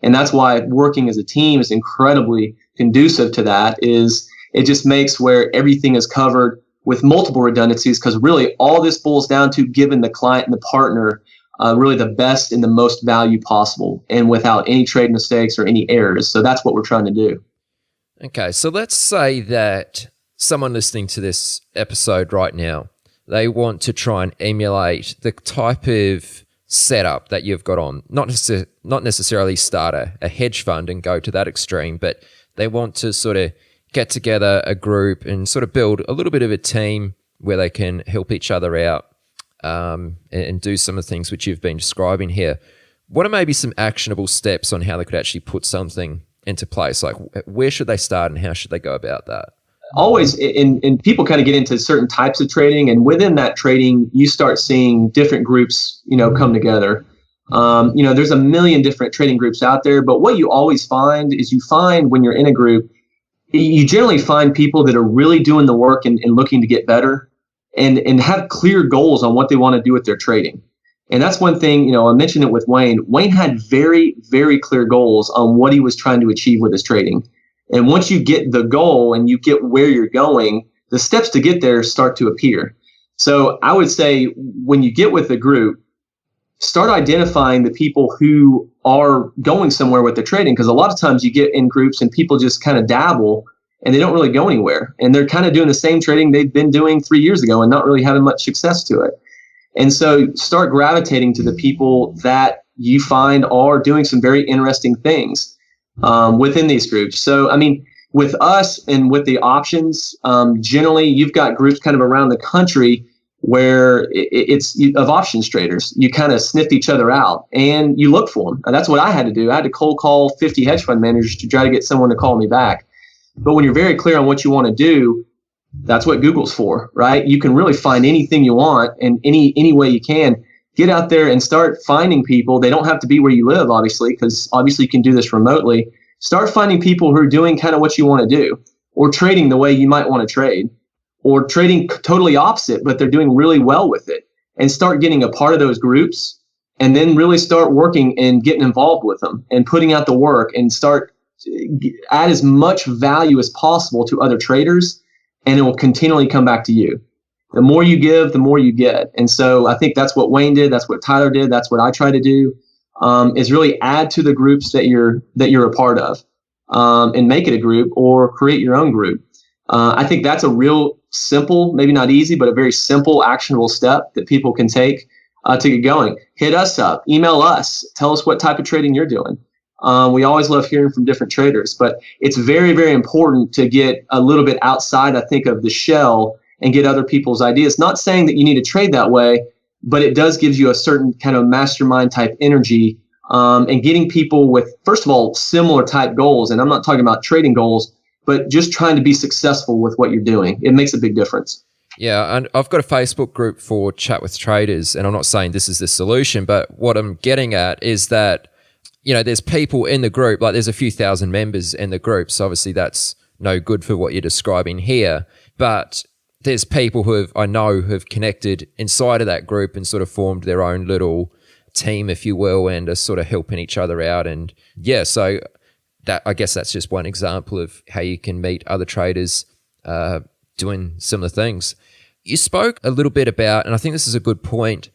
And that's why working as a team is incredibly conducive to that. Is it just makes where everything is covered with multiple redundancies, because really all this boils down to giving the client and the partner really the best and the most value possible, and without any trade mistakes or any errors. So that's what we're trying to do. Okay, so let's say that someone listening to this episode right now, they want to try and emulate the type of setup that you've got on. Not necessarily start a hedge fund and go to that extreme, but they want to sort of get together a group and sort of build a little bit of a team where they can help each other out and do some of the things which you've been describing here. What are maybe some actionable steps on how they could actually put something into place? Like, where should they start and how should they go about that? Always, and people kind of get into certain types of trading, and within that trading, you start seeing different groups, come together. There's a million different trading groups out there, but what you always find is when you're in a group, you generally find people that are really doing the work and looking to get better and have clear goals on what they want to do with their trading. And that's one thing, I mentioned it with Wayne. Wayne had very, very clear goals on what he was trying to achieve with his trading. And once you get the goal and you get where you're going, the steps to get there start to appear. So I would say when you get with the group, start identifying the people who are going somewhere with the trading, because a lot of times you get in groups and people just kind of dabble and they don't really go anywhere. And they're kind of doing the same trading they've been doing 3 years ago and not really having much success to it. And so start gravitating to the people that you find are doing some very interesting things within these groups. So, with us and with the options, generally you've got groups kind of around the country where it's of options traders. You kind of sniff each other out and you look for them. And that's what I had to do. I had to cold call 50 hedge fund managers to try to get someone to call me back. But when you're very clear on what you want to do, that's what Google's for, right? You can really find anything you want and any way you can. Get out there and start finding people. They don't have to be where you live, obviously, because obviously you can do this remotely. Start finding people who are doing kind of what you want to do, or trading the way you might want to trade, or trading totally opposite, but they're doing really well with it. And start getting a part of those groups, and then really start working and getting involved with them and putting out the work, and start add as much value as possible to other traders, and it will continually come back to you. The more you give, the more you get. And so I think that's what Wayne did. That's what Tyler did. That's what I try to do, is really add to the groups that you're a part of, and make it a group or create your own group. I think that's a real simple, maybe not easy, but a very simple, actionable step that people can take to get going. Hit us up, email us, tell us what type of trading you're doing. We always love hearing from different traders, but it's very, very important to get a little bit outside, I think, of the shell and get other people's ideas. Not saying that you need to trade that way, but it does give you a certain kind of mastermind type energy, and getting people with, first of all, similar type goals. And I'm not talking about trading goals, but just trying to be successful with what you're doing. It makes a big difference. Yeah, and I've got a Facebook group for Chat with Traders, and I'm not saying this is the solution, but what I'm getting at is that, you know, there's people in the group, like there's a few thousand members in the group, so obviously that's no good for what you're describing here, but there's people who I know have connected inside of that group and sort of formed their own little team, if you will, and are sort of helping each other out. And yeah, so that, I guess that's just one example of how you can meet other traders doing similar things. You spoke a little bit about, and I think this is a good point,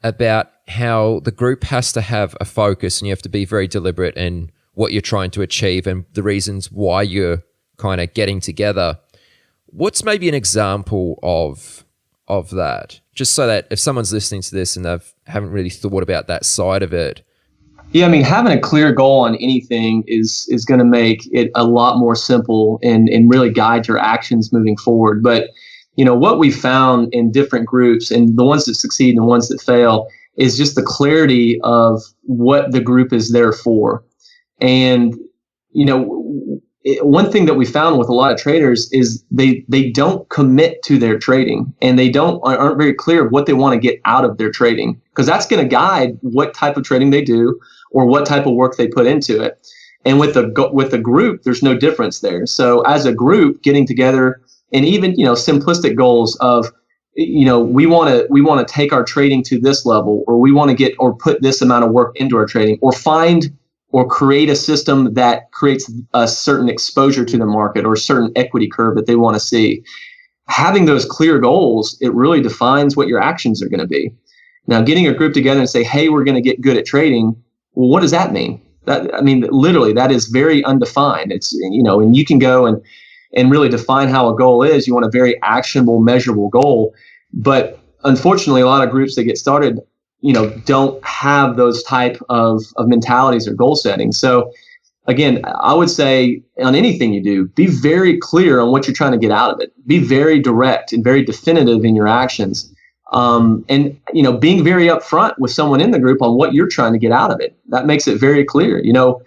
about how the group has to have a focus and you have to be very deliberate in what you're trying to achieve and the reasons why you're kind of getting together. What's maybe an example of that? Just so that if someone's listening to this and they haven't really thought about that side of it. Yeah, I mean, having a clear goal on anything is going to make it a lot more simple and really guide your actions moving forward. But, you know, what we found in different groups, and the ones that succeed and the ones that fail, is just the clarity of what the group is there for. And, you know, one thing that we found with a lot of traders is they don't commit to their trading, and they aren't very clear of what they want to get out of their trading, because that's going to guide what type of trading they do or what type of work they put into it. And with the group, there's no difference there. So as a group getting together, and even, you know, simplistic goals of, you know, we want to take our trading to this level, or we want to get or put this amount of work into our trading, or find or create a system that creates a certain exposure to the market or a certain equity curve that they want to see. Having those clear goals, it really defines what your actions are going to be. Now, getting a group together and say, hey, we're going to get good at trading, well, what does that mean? I mean, literally, that is very undefined. It's, you know, and you can go and really define how a goal is. You want a very actionable, measurable goal. But unfortunately, a lot of groups that get started, you know, don't have those type of mentalities or goal settings. So again, I would say on anything you do, be very clear on what you're trying to get out of it. Be very direct and very definitive in your actions. And, you know, being very upfront with someone in the group on what you're trying to get out of it. That makes it very clear. You know,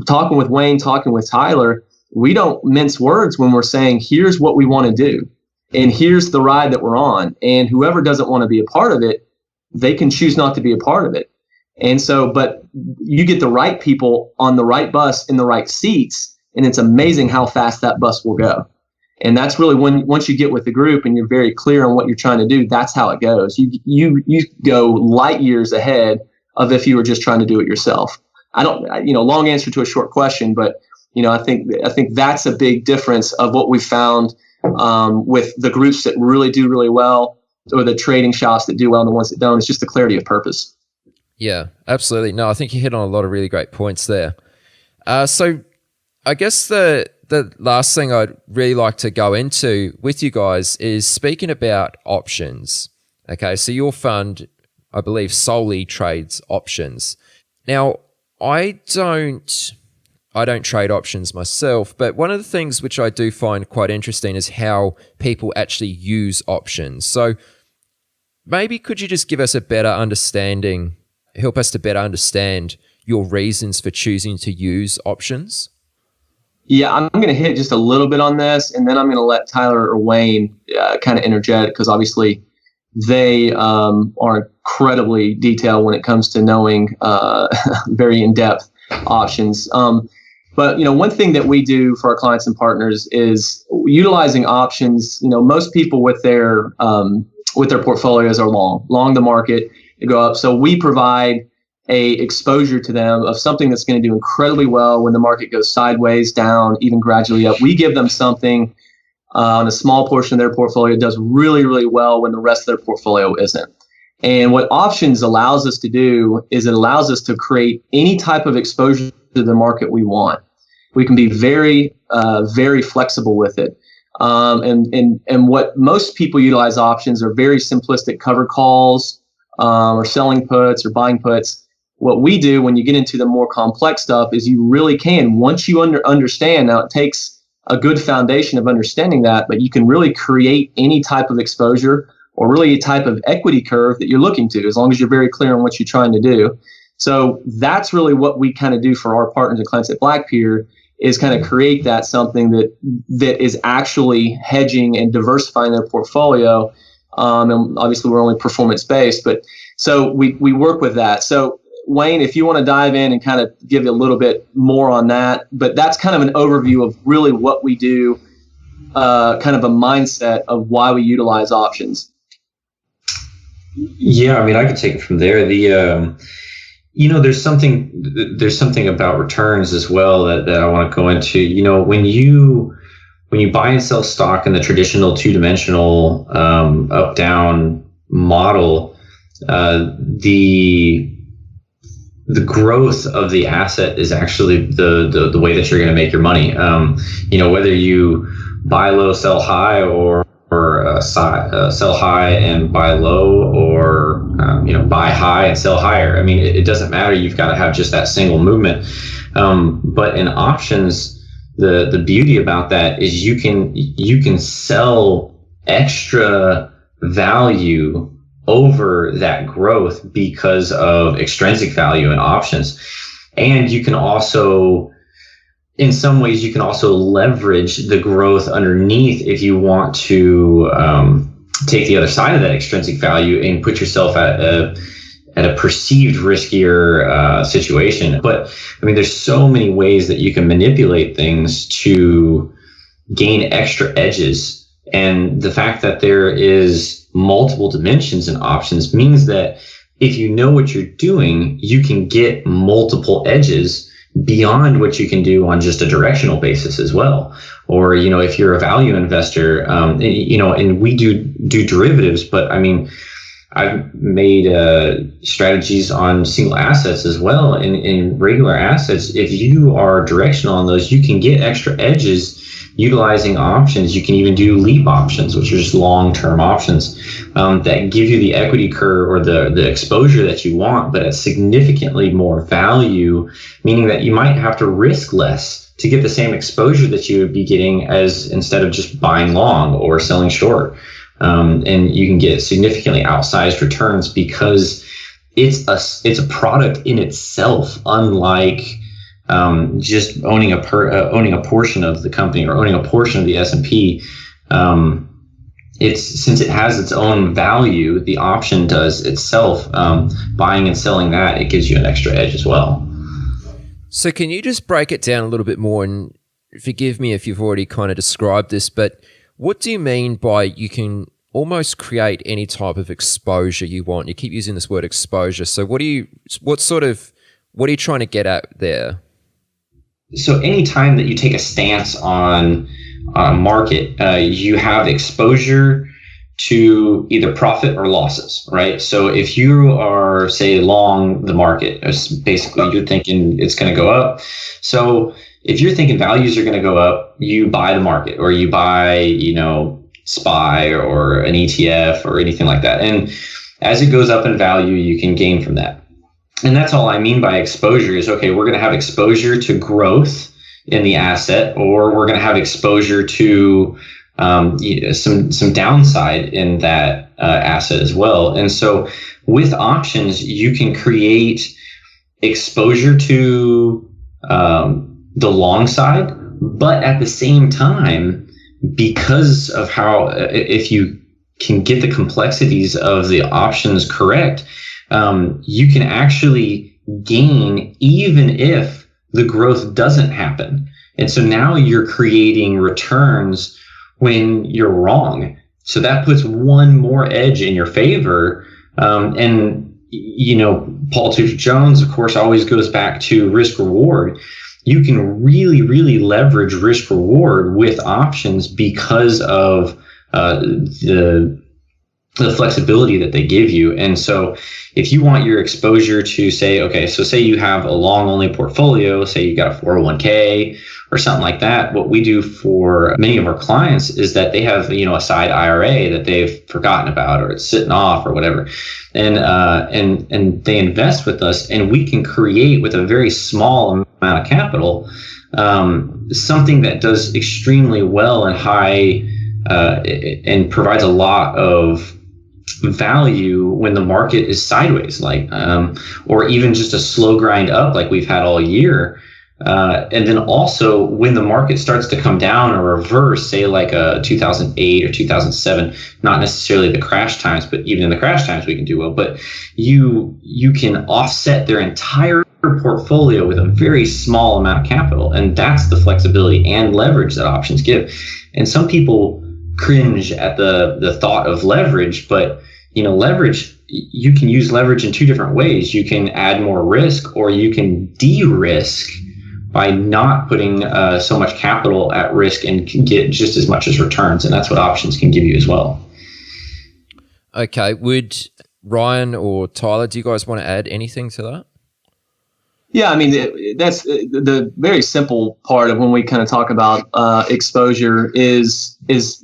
talking with Wayne, talking with Tyler, we don't mince words when we're saying, here's what we want to do, and here's the ride that we're on. And whoever doesn't want to be a part of it, they can choose not to be a part of it. And so, but you get the right people on the right bus in the right seats, and it's amazing how fast that bus will go. And that's really once you get with the group and you're very clear on what you're trying to do, that's how it goes. You go light years ahead of if you were just trying to do it yourself. Long answer to a short question, but, you know, I think that's a big difference of what we found with the groups that really do really well, or the trading shops that do well and the ones that don't. It's just the clarity of purpose. Yeah, absolutely. No, I think you hit on a lot of really great points there. So I guess the last thing I'd really like to go into with you guys is speaking about options. Okay, so your fund, I believe, solely trades options. Now, I don't trade options myself, but one of the things which I do find quite interesting is how people actually use options. So maybe could you just give us a better understanding, help us to better understand your reasons for choosing to use options? Yeah, I'm going to hit just a little bit on this, and then I'm going to let Tyler or Wayne kind of interject, because obviously they are incredibly detailed when it comes to knowing very in-depth options. But one thing that we do for our clients and partners is utilizing options. Most people with their portfolios are long the market to go up. So we provide a exposure to them of something that's going to do incredibly well when the market goes sideways, down, even gradually up. We give them something on a small portion of their portfolio does really, really well when the rest of their portfolio isn't. And what options allows us to do is it allows us to create any type of exposure to the market we want. We can be very, very flexible with it. And what most people utilize options are very simplistic cover calls, or selling puts or buying puts. What we do when you get into the more complex stuff is you really can, once you understand, now it takes a good foundation of understanding that, but you can really create any type of exposure or really a type of equity curve that you're looking to, as long as you're very clear on what you're trying to do. So that's really what we kind of do for our partners and clients at Blackpier, is kind of create that something that is actually hedging and diversifying their portfolio. And obviously we're only performance based, but so we work with that. So Wayne, if you want to dive in and kind of give you a little bit more on that, but that's kind of an overview of really what we do, kind of a mindset of why we utilize options. Yeah, I mean, I could take it from there. There's something about returns as well that I want to go into. When you buy and sell stock in the traditional two-dimensional up-down model, the growth of the asset is actually the way that you're going to make your money. Whether you buy low, sell high, or sell high and buy low, or buy high and sell higher. I mean, it doesn't matter. You've got to have just that single movement. But in options, the beauty about that is you can sell extra value over that growth because of extrinsic value in options. And you can also, in some ways, you can also leverage the growth underneath if you want to take the other side of that extrinsic value and put yourself at a perceived riskier situation. But I mean, there's so many ways that you can manipulate things to gain extra edges. And the fact that there is multiple dimensions in options means that if you know what you're doing, you can get multiple edges beyond what you can do on just a directional basis as well. Or, if you're a value investor, and we do derivatives, but I mean, I've made strategies on single assets as well. In regular assets, if you are directional on those, you can get extra edges utilizing options. You can even do leap options, which are just long-term options that give you the equity curve or the exposure that you want, but at significantly more value, meaning that you might have to risk less to get the same exposure that you would be getting as instead of just buying long or selling short. And you can get significantly outsized returns because it's a product in itself, unlike just owning a portion of the company or owning a portion of the S&P. Since it has its own value, the option does itself. Buying and selling that, it gives you an extra edge as well. So can you just break it down a little bit more, and forgive me if you've already kind of described this, but what do you mean by you can almost create any type of exposure you want? You keep using this word exposure. So what are you trying to get at there? So anytime that you take a stance on a market, you have exposure to either profit or losses, right? So if you are, say, long the market, basically you're thinking it's going to go up. So if you're thinking values are going to go up, you buy the market, or you buy, SPY or an ETF or anything like that. And as it goes up in value, you can gain from that. And that's all I mean by exposure is, okay, we're going to have exposure to growth in the asset, or we're going to have exposure to some downside in that asset as well. And so with options, you can create exposure to the long side But at the same time, because of how, if you can get the complexities of the options correct, you can actually gain even if the growth doesn't happen. And so now you're creating returns when you're wrong. So that puts one more edge in your favor. And, Paul Tudor Jones, of course, always goes back to risk reward. You can really, really leverage risk reward with options because of the flexibility that they give you. And so if you want your exposure to say you have a long only portfolio, say you got a 401k or something like that, what we do for many of our clients is that they have, a side IRA that they've forgotten about, or it's sitting off or whatever. And they invest with us, and we can create with a very small amount of capital, something that does extremely well and high, and provides a lot of value when the market is sideways, or even just a slow grind up like we've had all year. And then also when the market starts to come down or reverse, say like a 2008 or 2007, not necessarily the crash times, but even in the crash times we can do well. But you can offset their entire portfolio with a very small amount of capital, and that's the flexibility and leverage that options give. And some people cringe at the thought of leverage, but leverage, you can use leverage in two different ways. You can add more risk, or you can de-risk by not putting so much capital at risk and can get just as much as returns. And that's what options can give you as well. Okay. Would Ryan or Tyler, do you guys want to add anything to that? Yeah, I mean, that's the very simple part of when we kind of talk about exposure is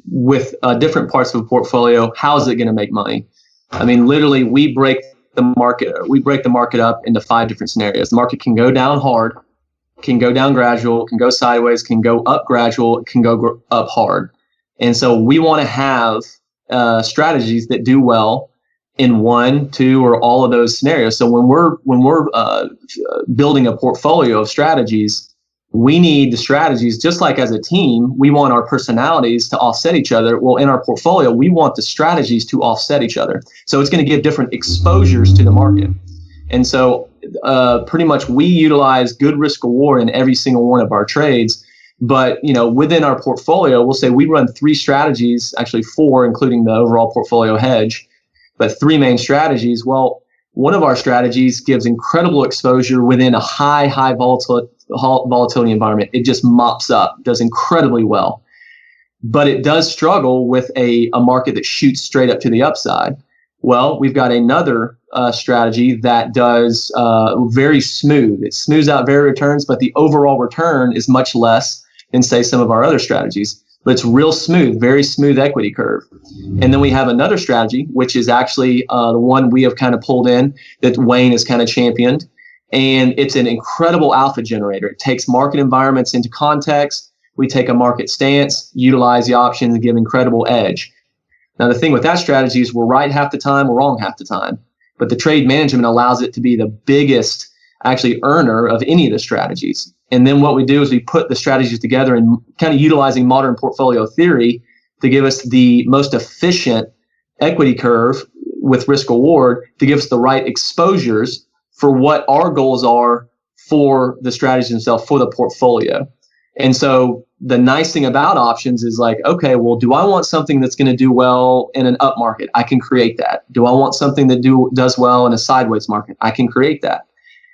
with different parts of a portfolio, how is it going to make money? I mean, literally, we break the market up into 5 different scenarios. The market can go down hard, can go down gradual, can go sideways, can go up gradual, can go up hard. And so we want to have strategies that do well in 1, 2, or all of those scenarios. So when we're building a portfolio of strategies, we need the strategies, just like as a team, we want our personalities to offset each other. Well, in our portfolio, we want the strategies to offset each other. So it's going to give different exposures to the market. And so pretty much we utilize good risk reward in every single one of our trades. But, within our portfolio, we'll say we run 3 strategies, actually 4, including the overall portfolio hedge, but 3 main strategies. Well, one of our strategies gives incredible exposure within a high volatility environment. It just mops up, does incredibly well. But it does struggle with a market that shoots straight up to the upside. Well, we've got another strategy that does very smooth. It smooths out very returns, but the overall return is much less than, say, some of our other strategies. But it's real smooth, very smooth equity curve. And then we have another strategy, which is actually the one we have kind of pulled in that Wayne has kind of championed. And it's an incredible alpha generator. It takes market environments into context. We take a market stance, utilize the options, and give incredible edge. Now, the thing with that strategy is we're right half the time, we're wrong half the time. But the trade management allows it to be the biggest actually earner of any of the strategies. And then what we do is we put the strategies together and kind of utilizing modern portfolio theory to give us the most efficient equity curve with risk reward to give us the right exposures for what our goals are for the strategies themselves, for the portfolio. And so the nice thing about options is like, okay, well, do I want something that's going to do well in an up market? I can create that. Do I want something that does well in a sideways market? I can create that.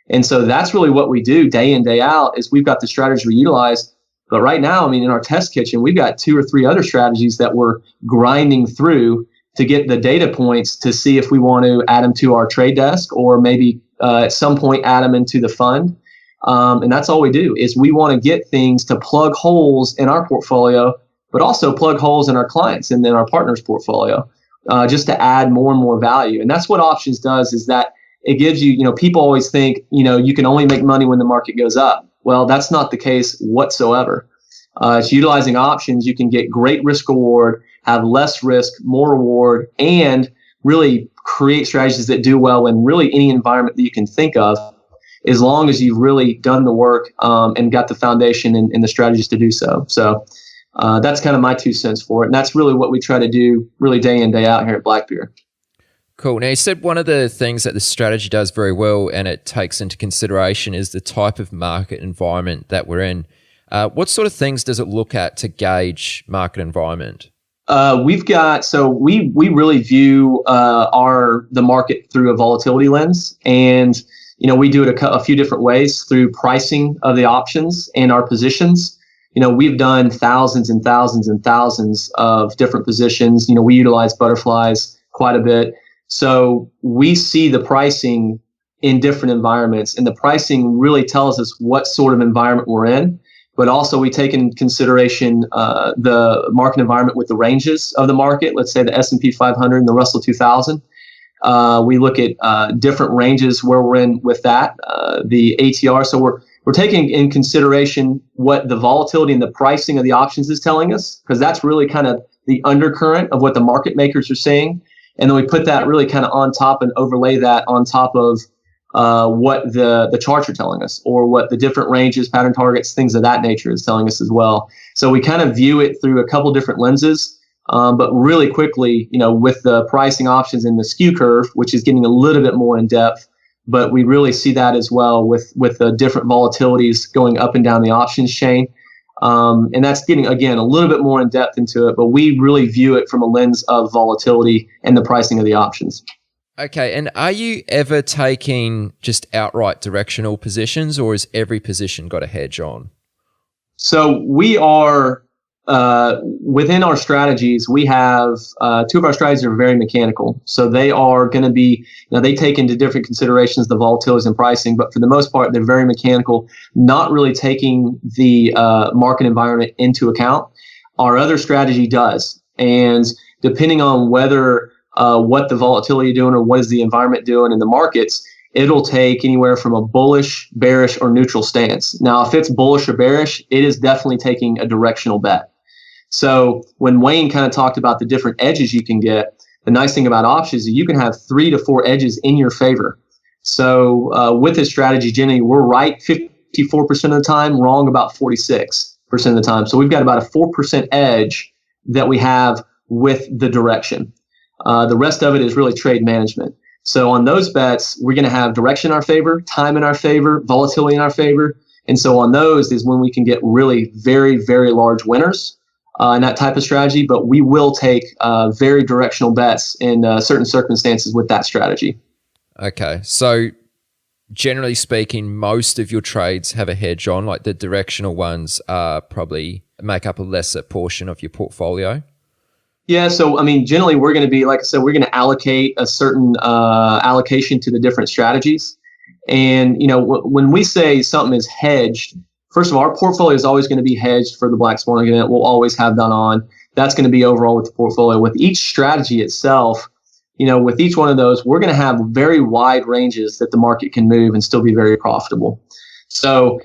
And so that's really what we do day in, day out is we've got the strategy we utilize. But right now, I mean, in our test kitchen, we've got 2 or 3 other strategies that we're grinding through to get the data points to see if we want to add them to our trade desk or maybe at some point add them into the fund. And that's all we do is we want to get things to plug holes in our portfolio, but also plug holes in our clients and then our partners' portfolio just to add more and more value. And that's what options does is that it gives you, people always think, you can only make money when the market goes up. Well, that's not the case whatsoever. It's utilizing options. You can get great risk reward, have less risk, more reward, and really create strategies that do well in really any environment that you can think of. as long as you've really done the work and got the foundation and the strategies to do so. So that's kind of my 2 cents for it. And that's really what we try to do really day in, day out here at Blackpier. Cool. Now, you said one of the things that the strategy does very well and it takes into consideration is the type of market environment that we're in. What sort of things does it look at to gauge market environment? We really view the market through a volatility lens, and we do it a few different ways through pricing of the options and our positions. We've done thousands and thousands and thousands of different positions. We utilize butterflies quite a bit. So we see the pricing in different environments, and the pricing really tells us what sort of environment we're in. But also we take in consideration the market environment with the ranges of the market. Let's say the S&P 500 and the Russell 2000. We look at different ranges where we're in with that, the ATR. So we're taking in consideration what the volatility and the pricing of the options is telling us, because that's really kind of the undercurrent of what the market makers are saying. And then we put that really kind of on top and overlay that on top of what the charts are telling us, or what the different ranges, pattern targets, things of that nature is telling us as well. So we kind of view it through a couple different lenses, but really quickly, with the pricing options and the skew curve, which is getting a little bit more in depth, but we really see that as well with the different volatilities going up and down the options chain. And that's getting, again, a little bit more in depth into it, but we really view it from a lens of volatility and the pricing of the options. Okay, and are you ever taking just outright directional positions, or is every position got a hedge on? So we are, within our strategies, we have two of our strategies are very mechanical. So they are going to be, they take into different considerations the volatilities and pricing, but for the most part, they're very mechanical, not really taking the market environment into account. Our other strategy does. And depending on whether what the volatility is doing or what is the environment doing in the markets, it'll take anywhere from a bullish, bearish, or neutral stance. Now, if it's bullish or bearish, it is definitely taking a directional bet. So when Wayne kind of talked about the different edges you can get, the nice thing about options is you can have 3 to 4 edges in your favor. So with this strategy, generally, we're right 54% of the time, wrong about 46% of the time. So we've got about a 4% edge that we have with the direction. The rest of it is really trade management. So on those bets, we're going to have direction in our favor, time in our favor, volatility in our favor. And so on those is when we can get really very, very large winners in that type of strategy. But we will take very directional bets in certain circumstances with that strategy. Okay. So generally speaking, most of your trades have a hedge on, like the directional ones probably make up a lesser portion of your portfolio. Yeah, so generally we're going to be, like I said, we're going to allocate a certain allocation to the different strategies. And when we say something is hedged, first of all, our portfolio is always going to be hedged for the Black Swan event. We'll always have that on. That's going to be overall with the portfolio. With each strategy itself, with each one of those, we're going to have very wide ranges that the market can move and still be very profitable. So,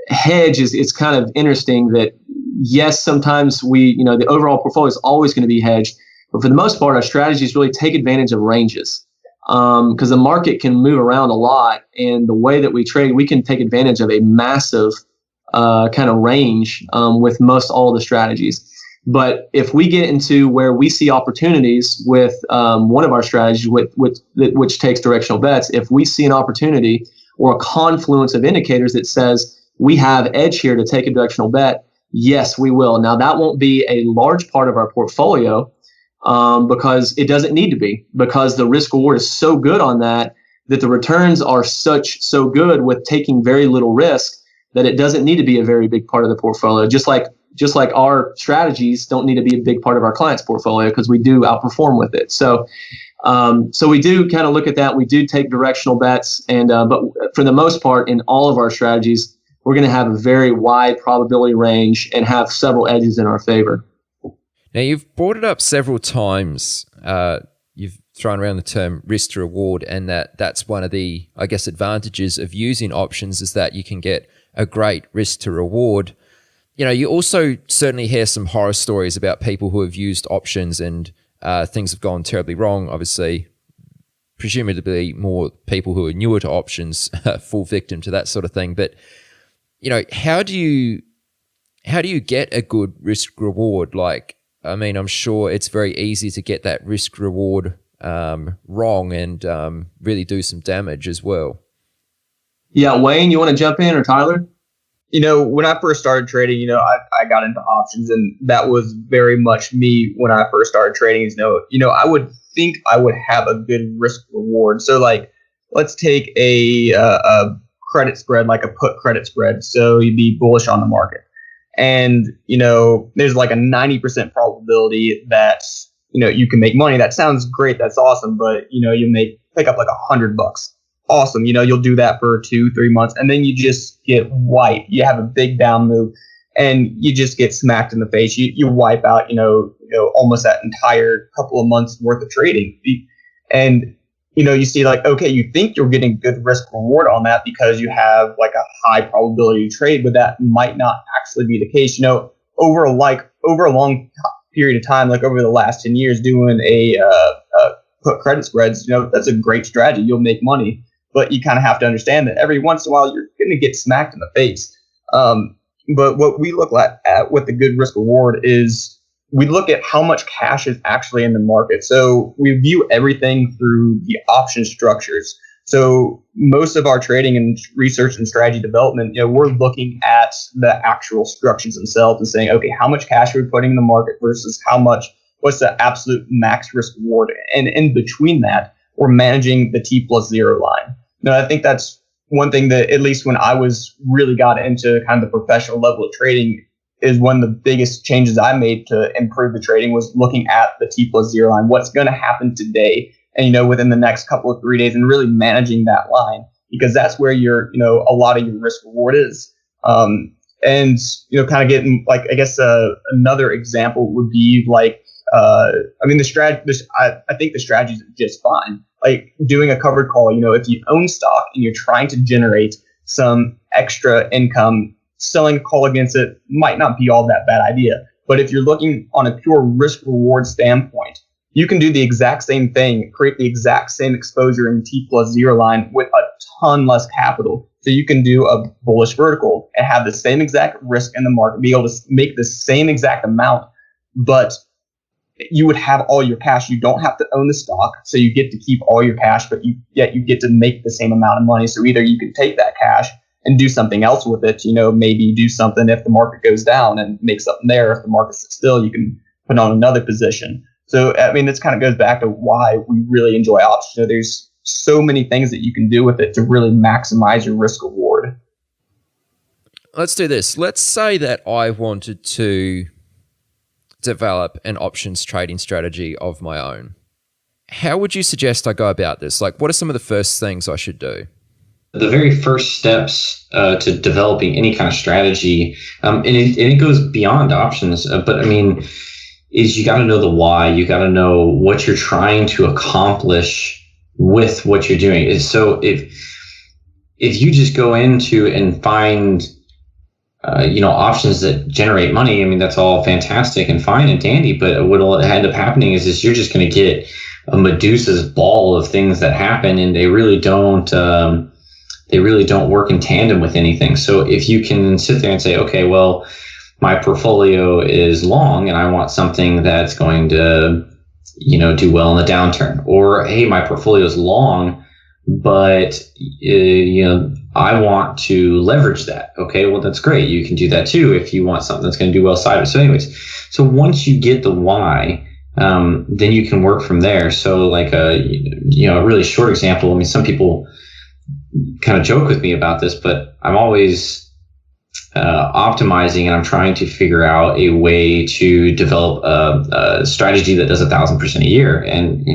hedge is kind of interesting that, yes, sometimes the overall portfolio is always going to be hedged, but for the most part, our strategies really take advantage of ranges because the market can move around a lot, and the way that we trade, we can take advantage of a massive kind of range with most all of the strategies. But if we get into where we see opportunities with one of our strategies, which takes directional bets, if we see an opportunity or a confluence of indicators that says we have edge here to take a directional bet, yes, we will. Now, that won't be a large part of our portfolio because it doesn't need to be, because the risk reward is so good on that the returns are so good with taking very little risk that it doesn't need to be a very big part of the portfolio. Just like our strategies don't need to be a big part of our clients' portfolio because we do outperform with it. So we do kind of look at that. We do take directional bets, and but for the most part, in all of our strategies, we're going to have a very wide probability range and have several edges in our favor. Now, you've brought it up several times. You've thrown around the term risk to reward, and that's one of the, I guess, advantages of using options is that you can get a great risk to reward. You also certainly hear some horror stories about people who have used options and things have gone terribly wrong. Obviously, presumably more people who are newer to options fall victim to that sort of thing. But, how do you get a good risk reward? Like, I mean, I'm sure it's very easy to get that risk reward wrong and really do some damage as well. Yeah, Wayne, you want to jump in, or Tyler? When I first started trading, I got into options, and that was very much me when I first started trading. I would think I would have a good risk reward. So, like, let's take a credit spread, like a put credit spread. So you'd be bullish on the market, and there's like a 90% probability that you can make money. That sounds great. That's awesome, but you pick up like $100. Awesome. You'll do that for 2-3 months, and then you just get wiped. You have a big down move and you just get smacked in the face. You wipe out, almost that entire couple of months worth of trading. And, you see like, okay, you think you're getting good risk reward on that because you have like a high probability trade, but that might not actually be the case. Over a long period of time, like over the last 10 years doing a put credit spreads, that's a great strategy. You'll make money. But you kind of have to understand that every once in a while you're going to get smacked in the face. But what we look at with the good risk reward is we look at how much cash is actually in the market. So we view everything through the option structures. So most of our trading and research and strategy development, we're looking at the actual structures themselves and saying, okay, how much cash are we putting in the market versus what's the absolute max risk reward? And in between that, we're managing the T+0 line. I think that's one thing that, at least when I really got into kind of the professional level of trading, is one of the biggest changes I made to improve the trading was looking at the T+0 line. What's going to happen today and, within the next couple of 3 days, and really managing that line, because that's where a lot of your risk reward is. And, kind of getting like, I guess, another example would be like, the strategy, I think the strategy is just fine. Like doing a covered call, if you own stock and you're trying to generate some extra income, selling a call against it might not be all that bad idea. But if you're looking on a pure risk reward standpoint, you can do the exact same thing, create the exact same exposure in T+0 line with a ton less capital. So you can do a bullish vertical and have the same exact risk in the market, be able to make the same exact amount, but you would have all your cash. You don't have to own the stock, so you get to keep all your cash, but you get to make the same amount of money. So either you can take that cash and do something else with it, maybe do something if the market goes down and make something there. If the market sits still, you can put on another position. So, this kind of goes back to why we really enjoy options. There's so many things that you can do with it to really maximize your risk reward. Let's do this. Let's say that I wanted to develop an options trading strategy of my own. How would you suggest I go about this? Like, what are some of the first things I should do? The very first steps to developing any kind of strategy, and it goes beyond options, is you got to know the why. You got to know what you're trying to accomplish with what you're doing. So if you just go into and find options that generate money, that's all fantastic and fine and dandy, but what'll end up happening is you're just going to get a Medusa's ball of things that happen, and they really don't work in tandem with anything. So if you can sit there and say, okay, well, my portfolio is long and I want something that's going to, do well in the downturn, or, hey, my portfolio is long, but, I want to leverage that. Okay, well, that's great. You can do that too if you want something that's going to do well sideways. So anyways, so once you get the why, then you can work from there. So like a really short example, some people kind of joke with me about this, but I'm always optimizing, and I'm trying to figure out a way to develop a strategy that does 1,000% a year. And,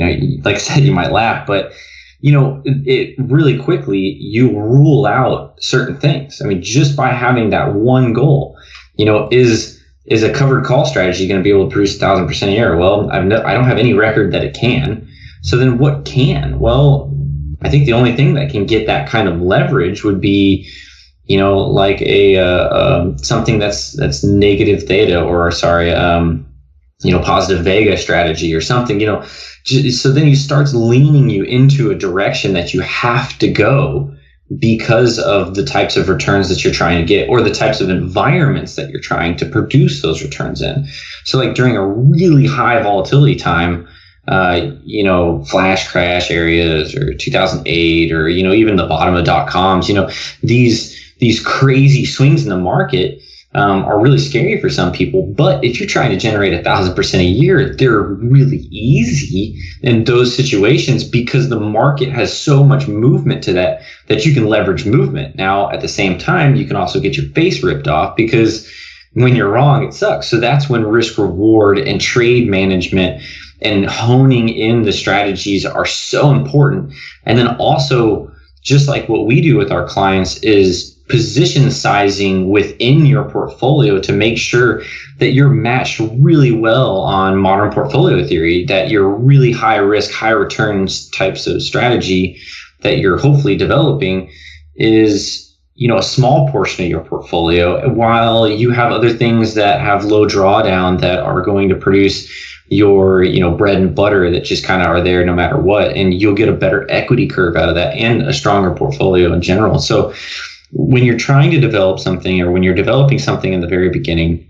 like I said, you might laugh, but it really quickly, you rule out certain things. Just by having that one goal, is a covered call strategy going to be able to produce 1,000% a year? Well, I don't have any record that it can. So then what can? Well, I think the only thing that can get that kind of leverage would be, like a something that's negative theta, or positive Vega strategy or something, so then he starts leaning you into a direction that you have to go because of the types of returns that you're trying to get or the types of environments that you're trying to produce those returns in. So like during a really high volatility time, flash crash areas or 2008 or, even the bottom of .coms, these crazy swings in the market are really scary for some people. But if you're trying to generate 1,000% a year, they're really easy in those situations because the market has so much movement to that you can leverage movement. Now, at the same time, you can also get your face ripped off because when you're wrong, it sucks. So that's when risk reward and trade management and honing in the strategies are so important. And then also, just like what we do with our clients, is position sizing within your portfolio to make sure that you're matched really well on modern portfolio theory, that you're really high risk, high returns types of strategy that you're hopefully developing is, a small portion of your portfolio, while you have other things that have low drawdown that are going to produce your, bread and butter that just kind of are there no matter what. And you'll get a better equity curve out of that and a stronger portfolio in general. So when you're trying to develop something or when you're developing something in the very beginning,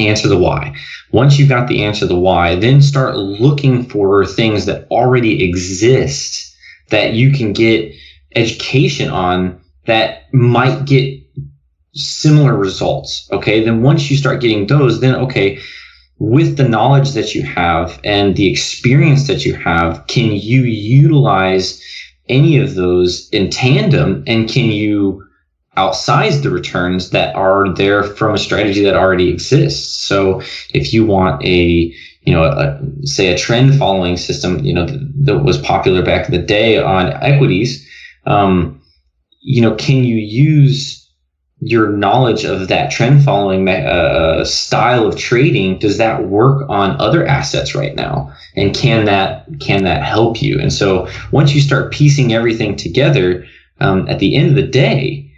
answer the why. Once you've got the answer to the why, then start looking for things that already exist that you can get education on that might get similar results. Okay. Then once you start getting those, then okay, with the knowledge that you have and the experience that you have, can you utilize any of those in tandem, and can you outsize the returns that are there from a strategy that already exists? So if you want say a trend following system, that was popular back in the day on equities, can you use your knowledge of that trend following style of trading? Does that work on other assets right now? And can that help you? And so once you start piecing everything together, at the end of the day,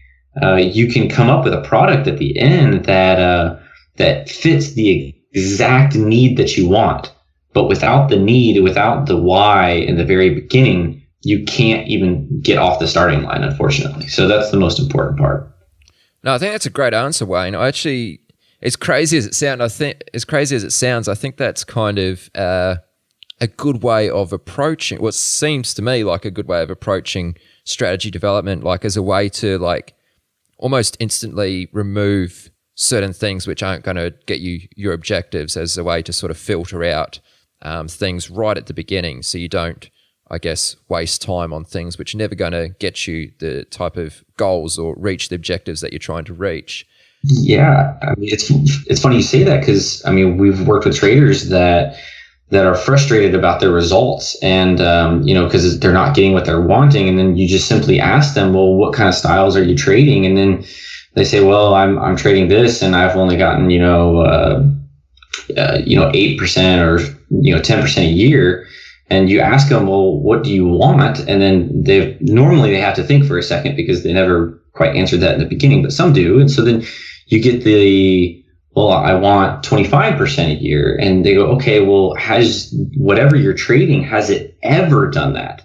you can come up with a product at the end that fits the exact need that you want. But without the need, without the why in the very beginning, you can't even get off the starting line, unfortunately. So that's the most important part. No, I think that's a great answer, Wayne. As crazy as it sounds, I think that's kind of a good way of approaching what seems to me like a good way of approaching strategy development, like as a way to like almost instantly remove certain things which aren't going to get you your objectives, as a way to sort of filter out things right at the beginning, so you don't, I guess, waste time on things which are never going to get you the type of goals or reach the objectives that you're trying to reach. Yeah, I mean, it's funny you say that, because I mean, we've worked with traders that are frustrated about their results, and because they're not getting what they're wanting, and then you just simply ask them, well, what kind of styles are you trading? And then they say, well, I'm trading this, and I've only gotten 8% or 10% a year. And you ask them, well, what do you want? And then they have to think for a second, because they never quite answered that in the beginning, but some do. And so then you get well, I want 25% a year. And they go, okay, well, has whatever you're trading, has it ever done that?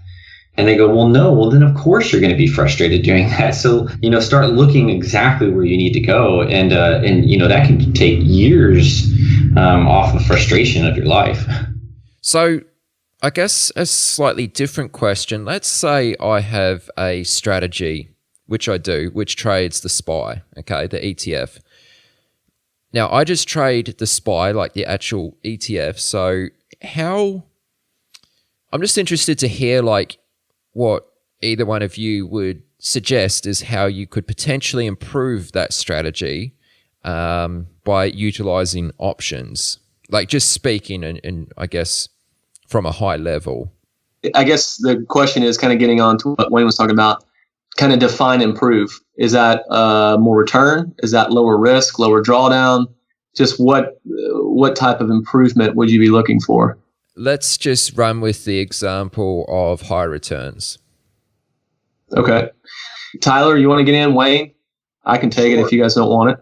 And they go, well, no. Well, then of course you're going to be frustrated doing that. So, start looking exactly where you need to go. And that can take years off the frustration of your life. So I guess a slightly different question. Let's say I have a strategy, which I do, which trades the SPY, okay, the ETF. Now, I just trade the SPY, like the actual ETF. So I'm just interested to hear like what either one of you would suggest is how you could potentially improve that strategy by utilizing options, like just speaking and I guess from a high level. I guess the question is kind of getting on to what Wayne was talking about, kind of define improve. Is that more return? Is that lower risk, lower drawdown? Just what type of improvement would you be looking for? Let's just run with the example of high returns. Okay. Tyler, you want to get in? Wayne? I can take it if you guys don't want it.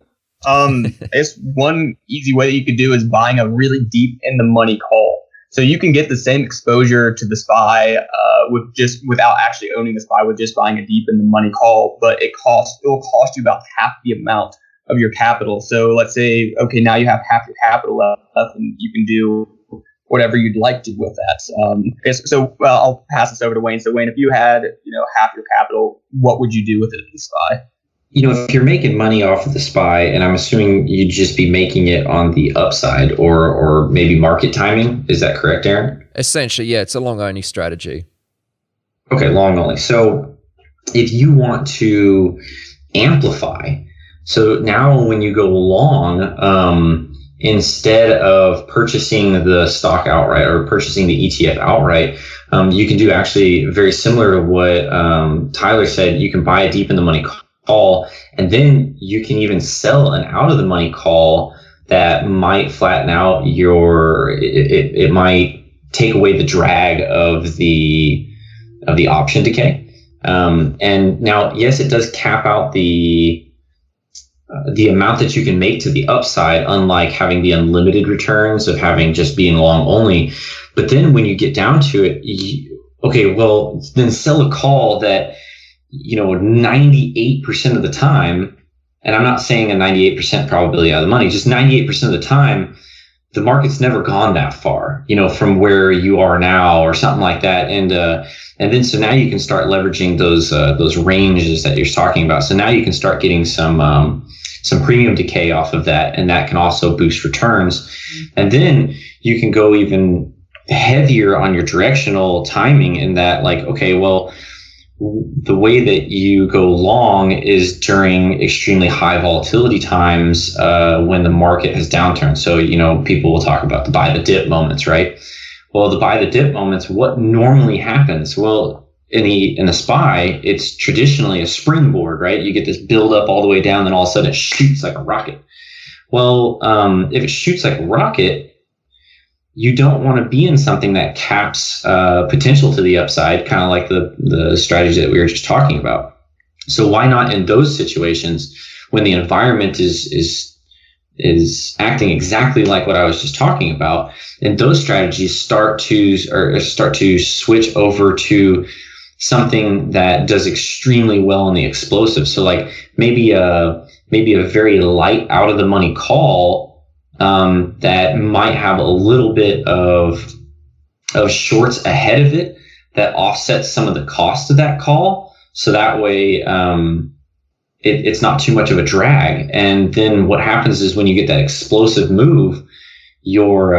It's one easy way that you could do is buying a really deep in the money call. So you can get the same exposure to the SPY without actually owning the SPY with just buying a deep in the money call, but it will cost you about half the amount of your capital. So let's say, okay, now you have half your capital left, and you can do whatever you'd like to with that. I'll pass this over to Wayne. So Wayne, if you had half your capital, what would you do with it in the SPY? If you're making money off of the SPY, and I'm assuming you'd just be making it on the upside or maybe market timing. Is that correct, Aaron? Essentially, yeah, it's a long only strategy. Okay, long only. So if you want to amplify, so now when you go long, instead of purchasing the stock outright or purchasing the ETF outright, you can do actually very similar to what Tyler said. You can buy a deep in the money call, and then you can even sell an out of the money call that might flatten out it might take away the drag of the option decay. And now, yes, it does cap out the amount that you can make to the upside, unlike having the unlimited returns of having just being long only. But then when you get down to it, then sell a call that 98% of the time, and I'm not saying a 98% probability out of the money, just 98% of the time, the market's never gone that far, from where you are now or something like that. And then so now you can start leveraging those ranges that you're talking about. So now you can start getting some premium decay off of that, and that can also boost returns. And then you can go even heavier on your directional timing in that, the way that you go long is during extremely high volatility times when the market has downturns. So, people will talk about the buy the dip moments, right? Well, the buy the dip moments, what normally happens? Well, in the SPY, it's traditionally a springboard, right? You get this build up all the way down, then all of a sudden it shoots like a rocket. Well, if it shoots like a rocket, you don't want to be in something that caps potential to the upside, kind of like the strategy that we were just talking about. So why not in those situations when the environment is acting exactly like what I was just talking about, and those strategies start to switch over to something that does extremely well in the explosive. So like maybe a very light out of the money call that might have a little bit of shorts ahead of it that offsets some of the cost of that call. So that way it's not too much of a drag. And then what happens is when you get that explosive move, your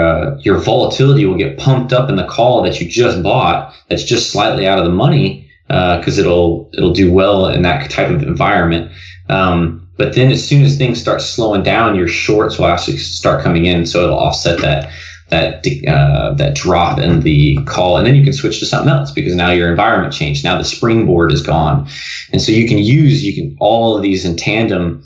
volatility will get pumped up in the call that you just bought that's just slightly out of the money because it'll do well in that type of environment. But then as soon as things start slowing down, your shorts will actually start coming in, so it'll offset that drop in the call, and then you can switch to something else because now your environment changed. Now the springboard is gone, and so you can all of these in tandem,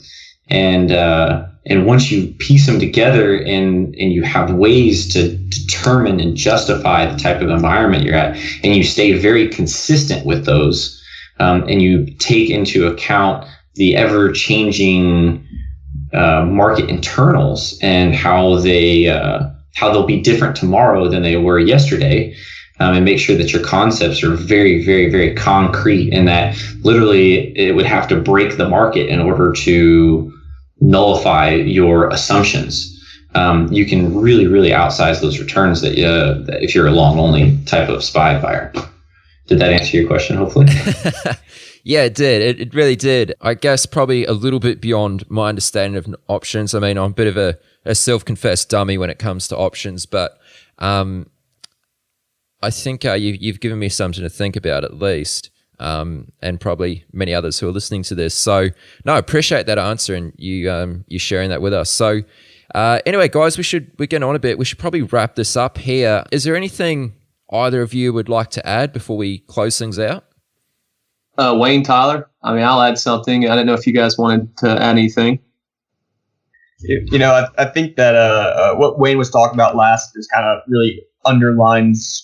and once you piece them together and you have ways to determine and justify the type of environment you're at, and you stay very consistent with those, and you take into account the ever-changing market internals and how they'll be different tomorrow than they were yesterday, and make sure that your concepts are very, very, very concrete, and that literally it would have to break the market in order to nullify your assumptions. You can really, really outsize those returns that if you're a long-only type of SPY buyer. Did that answer your question, hopefully? Yeah, it did. It really did. I guess probably a little bit beyond my understanding of options. I mean, I'm a bit of a self-confessed dummy when it comes to options, but I think you've given me something to think about at least, and probably many others who are listening to this. So, no, I appreciate that answer and you sharing that with us. So, anyway, guys, we're getting on a bit. We should probably wrap this up here. Is there anything either of you would like to add before we close things out? Wayne, Tyler, I'll add something. I don't know if you guys wanted to add anything. I think that what Wayne was talking about last is kind of really underlines,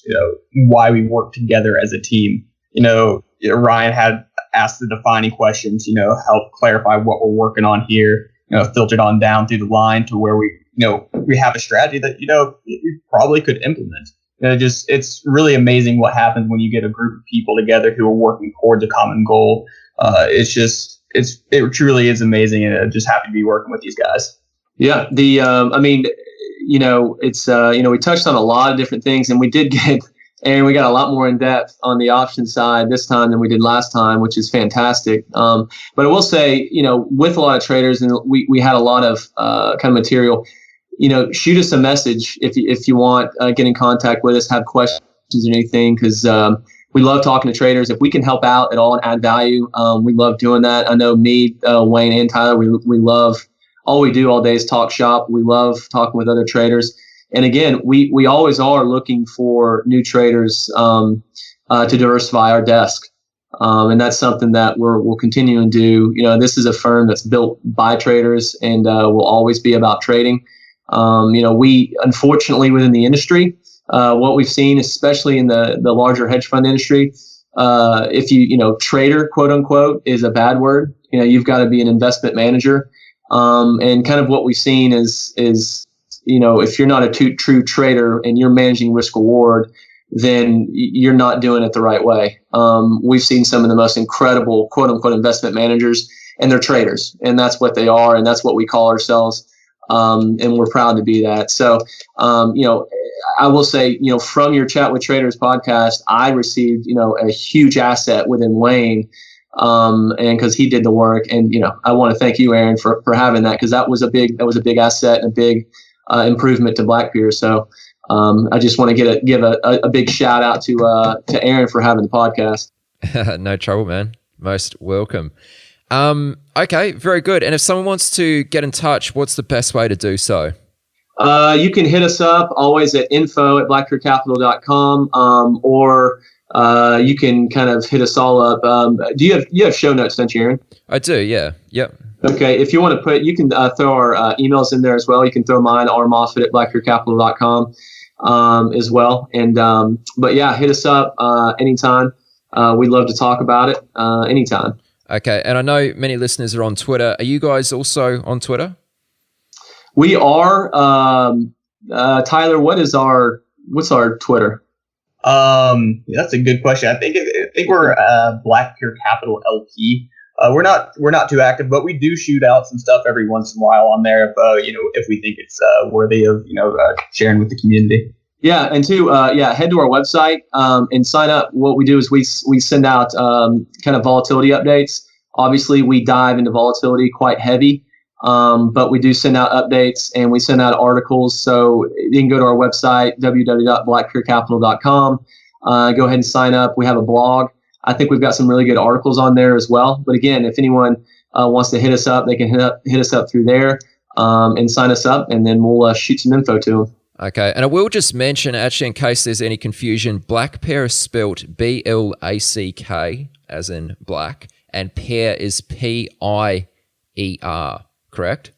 why we work together as a team. Ryan had asked the defining questions, help clarify what we're working on here. filtered on down through the line to where we have a strategy that, you probably could implement. It's really amazing what happens when you get a group of people together who are working towards a common goal. It truly is amazing, and I'm just happy to be working with these guys. Yeah. We touched on a lot of different things, and we got a lot more in depth on the option side this time than we did last time, which is fantastic. But I will say, with a lot of traders, and we had a lot of kind of material, shoot us a message if you want, get in contact with us, have questions or anything, because we love talking to traders. If we can help out at all and add value, we love doing that. I know me, Wayne, and Tyler, we love, all we do all day is talk shop. We love talking with other traders. And again, we always are looking for new traders to diversify our desk. And that's something that we'll continue to do. This is a firm that's built by traders, and will always be about trading. We, unfortunately, within the industry, what we've seen, especially in the larger hedge fund industry, if trader, quote unquote, is a bad word. You've got to be an investment manager. And kind of what we've seen is if you're not a true trader and you're managing risk reward, then you're not doing it the right way. We've seen some of the most incredible, quote unquote, investment managers, and they're traders, and that's what they are, and that's what we call ourselves. And we're proud to be that. So, I will say, from your Chat with Traders podcast, I received, a huge asset within Wayne, and because he did the work. And, I want to thank you, Aaron, for having that, because that was a big asset and a big improvement to Blackpier. So I just want to give a big shout out to Aaron for having the podcast. No trouble, man. Most welcome. Okay, very good. And if someone wants to get in touch, what's the best way to do so? You can hit us up always at info@blackpiercapital.com, or you can kind of hit us all up. Do you have show notes, don't you, Aaron? I do, yeah. Yep. Okay, if you want to you can throw our emails in there as well. You can throw mine, rmoffett@blackpiercapital.com, as well. And but yeah, hit us up anytime. We'd love to talk about it anytime. Okay, and I know many listeners are on Twitter. Are you guys also on Twitter? We are. Tyler, what's our Twitter? That's a good question. I think we're Blackpier Capital LP. We're not too active, but we do shoot out some stuff every once in a while on there if we think it's worthy of sharing with the community. Yeah, and head to our website and sign up. What we do is we send out kind of volatility updates. Obviously, we dive into volatility quite heavy, but we do send out updates and we send out articles. So you can go to our website, www.blackpiercapital.com. Go ahead and sign up. We have a blog. I think we've got some really good articles on there as well. But again, if anyone wants to hit us up, they can hit us up through there and sign us up, and then we'll shoot some info to them. Okay, and I will just mention, actually, in case there's any confusion, Blackpier is spelt B-L-A-C-K, as in black, and pair is P-I-E-R, correct?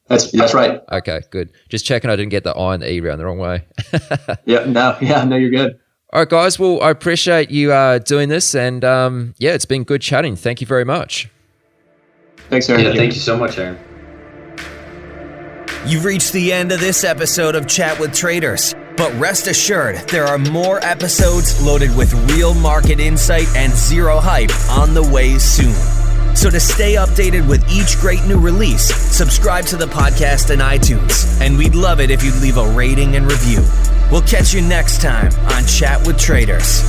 That's right. Okay, good. Just checking I didn't get the I and the E around the wrong way. No, you're good. All right, guys. Well, I appreciate you doing this, and it's been good chatting. Thank you very much. Thanks, Aaron. Yeah, thank you so much, Aaron. You've reached the end of this episode of Chat with Traders, but rest assured there are more episodes loaded with real market insight and zero hype on the way soon. So to stay updated with each great new release, subscribe to the podcast in iTunes, and we'd love it if you'd leave a rating and review. We'll catch you next time on Chat with Traders.